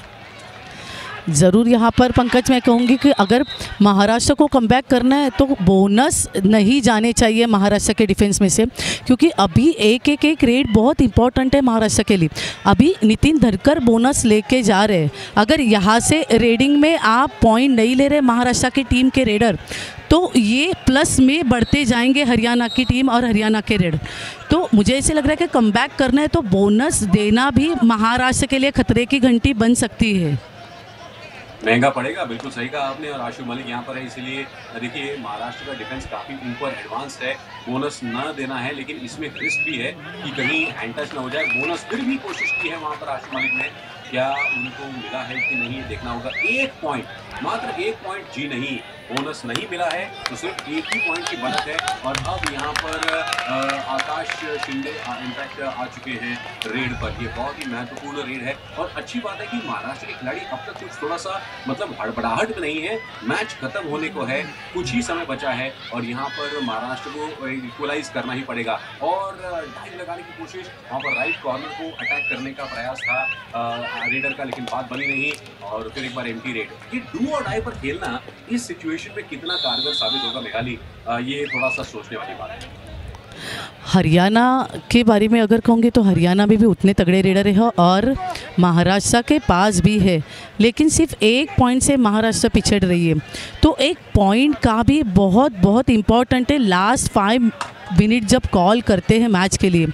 ज़रूर यहाँ पर पंकज मैं कहूँगी कि अगर महाराष्ट्र को कमबैक करना है तो बोनस नहीं जाने चाहिए महाराष्ट्र के डिफेंस में से, क्योंकि अभी एक रेड बहुत इंपॉर्टेंट है महाराष्ट्र के लिए। अभी नितिन धरकर बोनस लेके जा रहे हैं। अगर यहाँ से रेडिंग में आप पॉइंट नहीं ले रहे महाराष्ट्र की टीम के रेडर, तो ये प्लस में बढ़ते जाएंगे हरियाणा की टीम और हरियाणा के रेडर। तो मुझे ऐसे लग रहा है कि कमबैक करना है तो बोनस देना भी महाराष्ट्र के लिए खतरे की घंटी बन सकती है। महंगा पड़ेगा, बिल्कुल सही कहा आपने। और आशु मलिक यहाँ पर है, इसलिए देखिए महाराष्ट्र का डिफेंस काफ़ी ऊपर एडवांस है। बोनस न देना है, लेकिन इसमें रिस्क भी है कि कहीं हैंड टच ना हो जाए। बोनस फिर भी कोशिश की है वहाँ पर आशु मलिक ने, क्या उनको मिला है कि नहीं देखना होगा। एक पॉइंट, मात्र एक पॉइंट जी नहीं, बोनस नहीं मिला है तो सिर्फ एक ही पॉइंट की बढ़त है। और अब यहाँ पर आकाश शिंदे इनफैक्ट आ चुके हैं रेड पर। ये बहुत ही महत्वपूर्ण रेड है और अच्छी बात है कि महाराष्ट्र के खिलाड़ी अब तक कुछ थोड़ा सा मतलब हड़बड़ाहट में नहीं है। मैच खत्म होने को है, कुछ ही समय बचा है और यहाँ पर महाराष्ट्र को इक्वलाइज करना ही पड़ेगा। और डाइव लगाने की कोशिश, वहाँ पर राइट कॉर्नर को अटैक करने का प्रयास था रेडर का, लेकिन बात बनी नहीं और फिर एक बार एम्प्टी रेड। ये डू और डाई पर खेलना इस सिचुएशन में कितना कारगर साबित होगा मेघाली, ये थोड़ा सा सोचने वाली बात है। हरियाणा के बारे में अगर कहूँगी तो हरियाणा में भी उतने तगड़े रेडर है और महाराष्ट्र के पास भी है, लेकिन सिर्फ एक पॉइंट से महाराष्ट्र पिछड़ रही है। तो एक पॉइंट का भी बहुत इम्पॉर्टेंट है लास्ट 5 मिनट जब कॉल करते हैं मैच के लिए।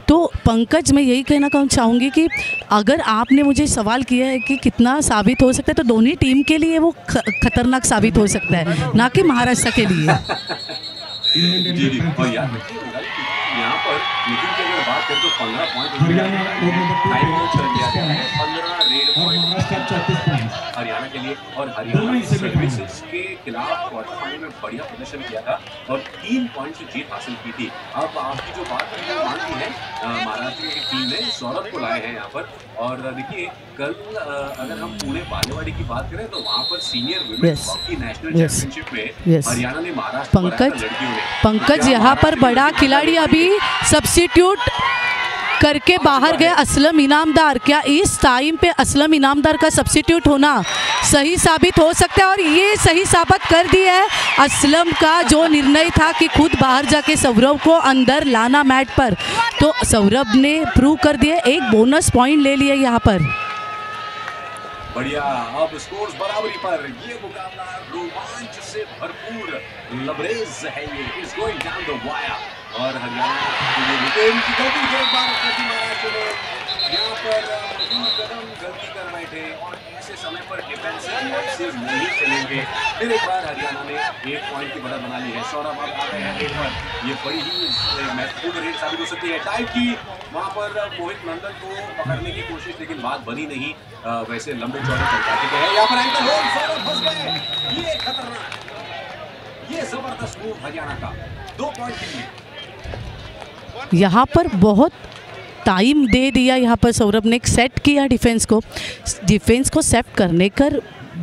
तो पंकज मैं यही कहना चाहूँगी कि अगर आपने मुझे सवाल किया है कि कितना साबित हो सकता है, तो दोनों टीम के लिए वो खतरनाक साबित हो सकता है, ना कि महाराष्ट्र के लिए। जी और यहाँ पर नितिन की अगर बात करें तो 15 पॉइंट टाइम आउट कर दिया गया है। 15 रेड पॉइंट हरियाणा के लिए। और हरियाणा ने सर्विसेज के खिलाफ क्वार्टर फाइनल में बढ़िया प्रदर्शन किया था और 3 पॉइंट से जीत हासिल की थी। अब आपकी जो बात मानती है महाराष्ट्र की टीम ने सौरभ को लाए हैं यहाँ पर। और देखिए कल अगर हम पुणे बालेवाड़ी की बात करें तो वहाँ पर senior women's hockey national championship में हरियाणा ने महाराष्ट्र पंकज यहाँ पर बड़ा खिलाड़ी अभी सब्स्टिट्यूट करके बाहर गए असलम इनामदार। क्या इस टाइम पे असलम इनामदार का सब्स्टिट्यूट होना सही साबित हो सकता है? और ये सही साबित कर दिया है असलम का जो निर्णय था कि खुद बाहर जाके सौरभ को अंदर लाना मैट पर, तो सौरभ ने प्रूव कर दिया। एक बोनस पॉइंट ले लिया यहाँ पर। बढ़िया, अब स्कोर्स बराबरी पर। ये मुकाबला रोमांच से भरपूर लबरेज है, ये is going down the wire. और हरियाणा की गलती से एक बार महाराष्ट्र ने यहाँ पर कदम गलती कर बैठे और ऐसे समय पर डिफेंसिव नहीं चलेंगे। फिर एक बार हरियाणा ने 1 पॉइंट की बढ़त बना ली है। सौरभ अब आ गए हैं रेड पर। ये बड़ी ही महत्वपूर्ण रेड साबित हो सकती है। टाइप की वहाँ पर मोहित नंदन को पकड़ने की कोशिश, लेकिन बात बनी नहीं। वैसे लंबे चौड़े तरीके हैं यहाँ पर एंकल होल्ड, सौरभ फंस गए। ये खतरनाक, ये जबरदस्त मूव हरियाणा का। 2 पॉइंट के लिए यहाँ पर बहुत टाइम दे दिया। यहाँ पर सौरभ ने सेट किया डिफेंस को सेट करने कर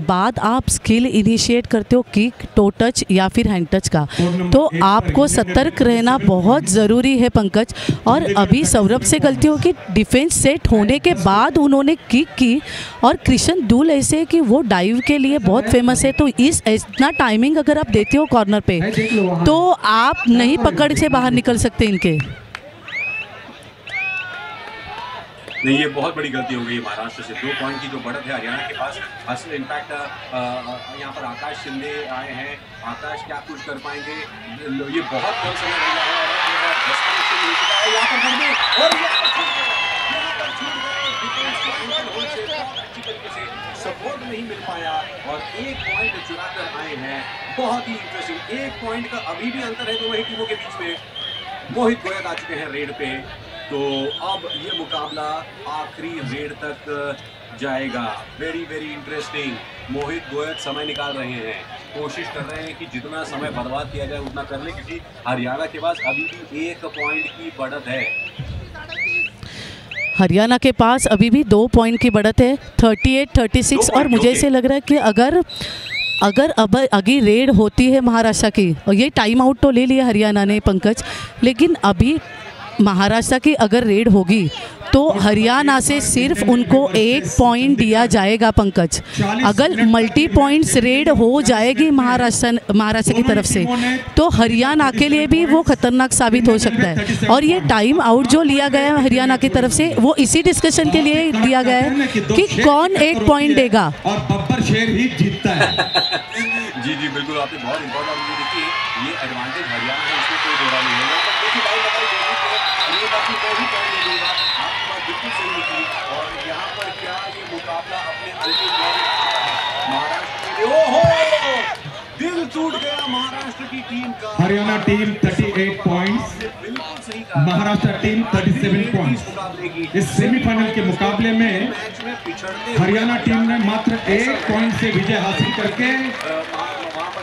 बाद आप स्किल इनिशिएट करते हो किक, टो टच या फिर हैंड टच का, तो आपको सतर्क रहना बहुत ज़रूरी है पंकज। और अभी सौरभ से गलती हो कि डिफेंस सेट होने के बाद उन्होंने किक की, और कृष्ण दूल ऐसे कि वो डाइव के लिए बहुत फेमस है, तो इस इतना टाइमिंग अगर आप देते हो कॉर्नर पे तो आप नहीं पकड़ से बाहर निकल सकते इनके। नहीं, ये बहुत बड़ी गलती हो गई महाराष्ट्र से। 2 पॉइंट की जो बढ़त है हरियाणा के पास। असल इनफैक्ट यहाँ पर आकाश शिंदे आए हैं। आकाश क्या कुछ कर पाएंगे? ये बहुत कम समय हो गया है और यहाँ पर कर दे और अच्छी तरीके से सपोर्ट नहीं मिल पाया और 1 पॉइंट चुरा कर आए हैं। बहुत ही इंटरेस्टिंग 1 पॉइंट का अभी भी अंतर है दोनों ही टीमों के बीच में। मोहित गोयत आ चुके हैं रेड पे, तो अब ये मुकाबला आखिरी रेड तक जाएगा। Very very interesting. Mohit Goyat समय निकाल रहे हैं, कोशिश कर रहे हैं कि जितना समय बर्बाद किया जाए उतना कर ले, क्योंकि हरियाणा के पास अभी भी 1 पॉइंट की बढ़त है। हरियाणा के पास अभी भी 2 पॉइंट की बढ़त है, 38-36। और मुझे ऐसे लग रहा है कि अगर अब अगी रेड होती है महाराष्ट्र की, और ये टाइम आउट तो ले लिया हरियाणा ने पंकज, लेकिन अभी महाराष्ट्र की अगर रेड होगी तो हरियाणा से सिर्फ उनको 1 पॉइंट दिया जाएगा पंकज। अगर मल्टी पॉइंट्स रेड हो जाएगी महाराष्ट्र की तरफ से तो हरियाणा के लिए भी वो खतरनाक साबित हो सकता है। और ये टाइम आउट जो लिया गया है हरियाणा की तरफ से, वो इसी डिस्कशन के लिए दिया गया है कि कौन 1 पॉइंट देगा और बब्बर शेर ही जीतता है। जी जी बिल्कुल, आपने बहुत इंपॉर्टेंट देखिए, ये एडवांटेज हरियाणा है, इसमें कोई दो राय नहीं है। बिल्कुल सही निकली। और यहाँ पर क्या ये मुकाबला अपने महाराष्ट्र के, ओहो दिल टूट गया महाराष्ट्र की टीम का। हरियाणा टीम 38 पॉइंट्स, बिल्कुल सही कहा। Maharashtra team 37 points. इस सेमीफाइनल के मुकाबले में हरियाणा टीम ने मात्र 1 पॉइंट से विजय हासिल करके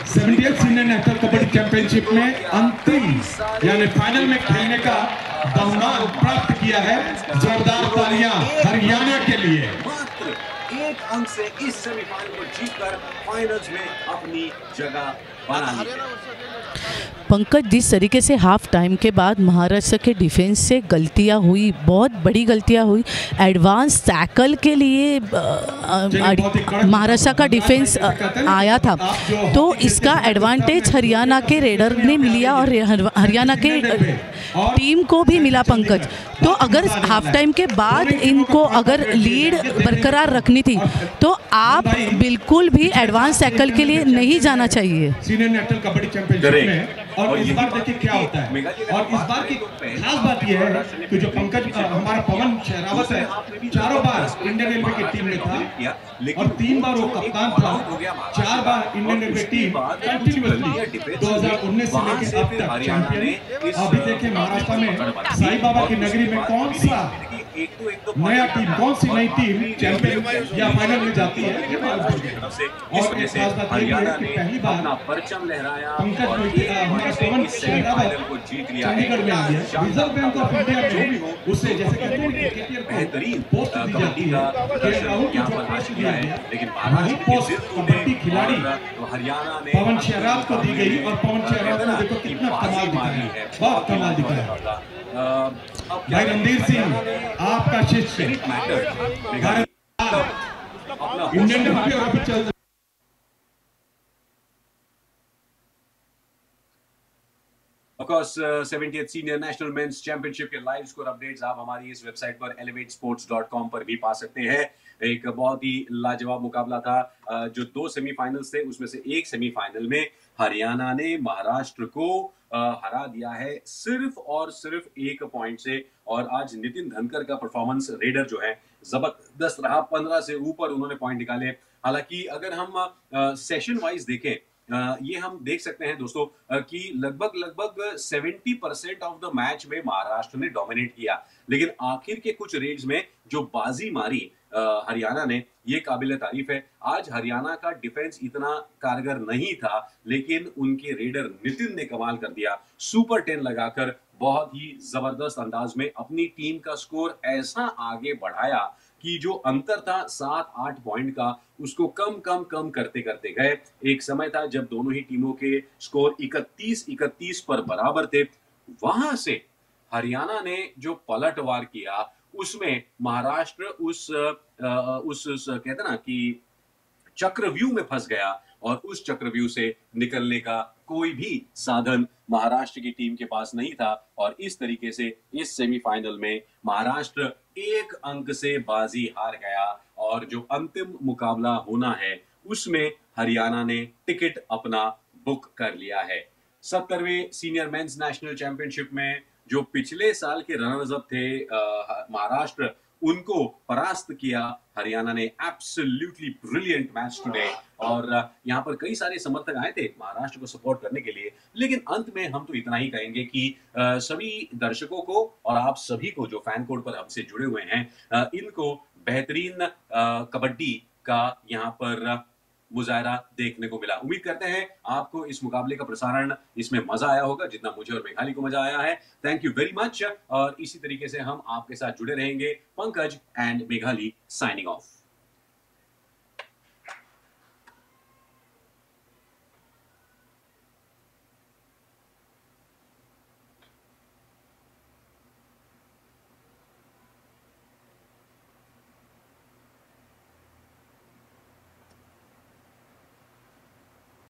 78th senior national kabaddi championship में अंतिम यानी फाइनल में खेलने का बहुमान प्राप्त किया है। जोरदार तालियां हरियाणा के लिए। मात्र 1 अंक से इस सेमीफाइनल को जीतकर फाइनल्स में अपनी जगह बना ली है। पंकज, जिस तरीके से हाफ टाइम के बाद महाराष्ट्र के डिफेंस से गलतियां हुई, बहुत बड़ी गलतियां हुई, एडवांस टैकल के लिए महाराष्ट्र का डिफेंस आया था, तो इसका एडवांटेज हरियाणा के रेडर ने मिला और हरियाणा के टीम को भी मिला पंकज। तो अगर हाफ टाइम के बाद इनको अगर लीड बरकरार रखनी थी तो आप बिल्कुल भी एडवांस टैकल के लिए नहीं जाना चाहिए। सीनियर नेशनल कबड्डी चैंपियनशिप में और इस बार देखिए क्या होता है। और इस बार की खास बात यह है कि जो पंकज हमारा पवन शेरावत है, 4 बार इंडियन रेलवे की टीम में था और 3 बार वो कप्तान था। 4 बार इंडियन रेलवे टीम कंटिन्यूअसली 2019 से लेकर अब तक चैंपियन। अभी देखिए महाराष्ट्र में साईं बाबा की नगरी में कौन सा नया टीम, कौन सी नई टीम चैंपियन या फाइनल में जाती है। और इस हरियाणा ने अपना परचम लहराया और पवन शेरावत को जीत लिया। चंडीगढ़ में आ गया। रिजर्व बैंक ऑफ इंडिया में उसे जैसे कहते हैं बेहतरीन पोस्ट दी जाती है, यहाँ पर हासिल किया है, लेकिन महाराष्ट्र कबड्डी खिलाड़ी हरियाणा ने पवन शेरावत को दी गई और पवन शेरावत ने देखो कितना कमाल दिखाया है, बहुत कमाल दिखाया। भाई रणधीर सिंह, आपका शिष्य इंडियन रेलवे अभी चल Of course, 70th Senior National Men's Championship के लाइव स्कोर अपडेट्स आप हमारी इस वेबसाइट पर elevatesports.com पर भी पा सकते हैं। एक बहुत ही लाजवाब मुकाबला था। जो 2 सेमीफाइनल्स थे उसमें से एक सेमीफाइनल में हरियाणा ने महाराष्ट्र को हरा दिया है सिर्फ और सिर्फ 1 पॉइंट से। और आज नितिन धनकर का परफॉर्मेंस रेडर जो है जबरदस्त रहा, 15 से ऊपर उन्होंने पॉइंट निकाले। हालांकि अगर हम सेशन वाइज देखें, ये हम देख सकते हैं दोस्तों कि लगभग 70% ऑफ द मैच में महाराष्ट्र ने डोमिनेट किया, लेकिन आखिर के कुछ रेड्स में जो बाजी मारी हरियाणा ने, ये काबिल तारीफ है। आज हरियाणा का डिफेंस इतना कारगर नहीं था, लेकिन उनके रेडर नितिन ने कमाल कर दिया। सुपर 10 लगाकर बहुत ही जबरदस्त अंदाज में अपनी टीम का स्कोर ऐसा आगे बढ़ाया कि जो अंतर था 7-8 पॉइंट का, उसको कम करते करते गए। एक समय था जब दोनों ही टीमों के स्कोर 31-31 पर बराबर थे। वहां से हरियाणा ने जो पलटवार किया, उसमें महाराष्ट्र उस कहते ना कि चक्रव्यूह में फंस गया और उस चक्रव्यूह से निकलने का कोई भी साधन महाराष्ट्र की टीम के पास नहीं था और इस तरीके से इस सेमीफाइनल में महाराष्ट्र 1 अंक से बाजी हार गया और जो अंतिम मुकाबला होना है उसमें हरियाणा ने टिकट अपना बुक कर लिया है। 70वें सीनियर मेंस नेशनल चैंपियनशिप में जो पिछले साल के रनर्स अप थे महाराष्ट्र, उनको परास्त किया हरियाणा ने। एब्सोल्युटली ब्रिलियंट मैच टुडे और यहाँ पर कई सारे समर्थक आए थे महाराष्ट्र को सपोर्ट करने के लिए, लेकिन अंत में हम तो इतना ही कहेंगे कि सभी दर्शकों को और आप सभी को जो फैन कोड पर हमसे जुड़े हुए हैं, इनको बेहतरीन कबड्डी का यहाँ पर मुजाहरा देखने को मिला। उम्मीद करते हैं आपको इस मुकाबले का प्रसारण इसमें मजा आया होगा जितना मुझे और मेघाली को मजा आया है। थैंक यू वेरी मच और इसी तरीके से हम आपके साथ जुड़े रहेंगे। Pankaj and Meghali signing off.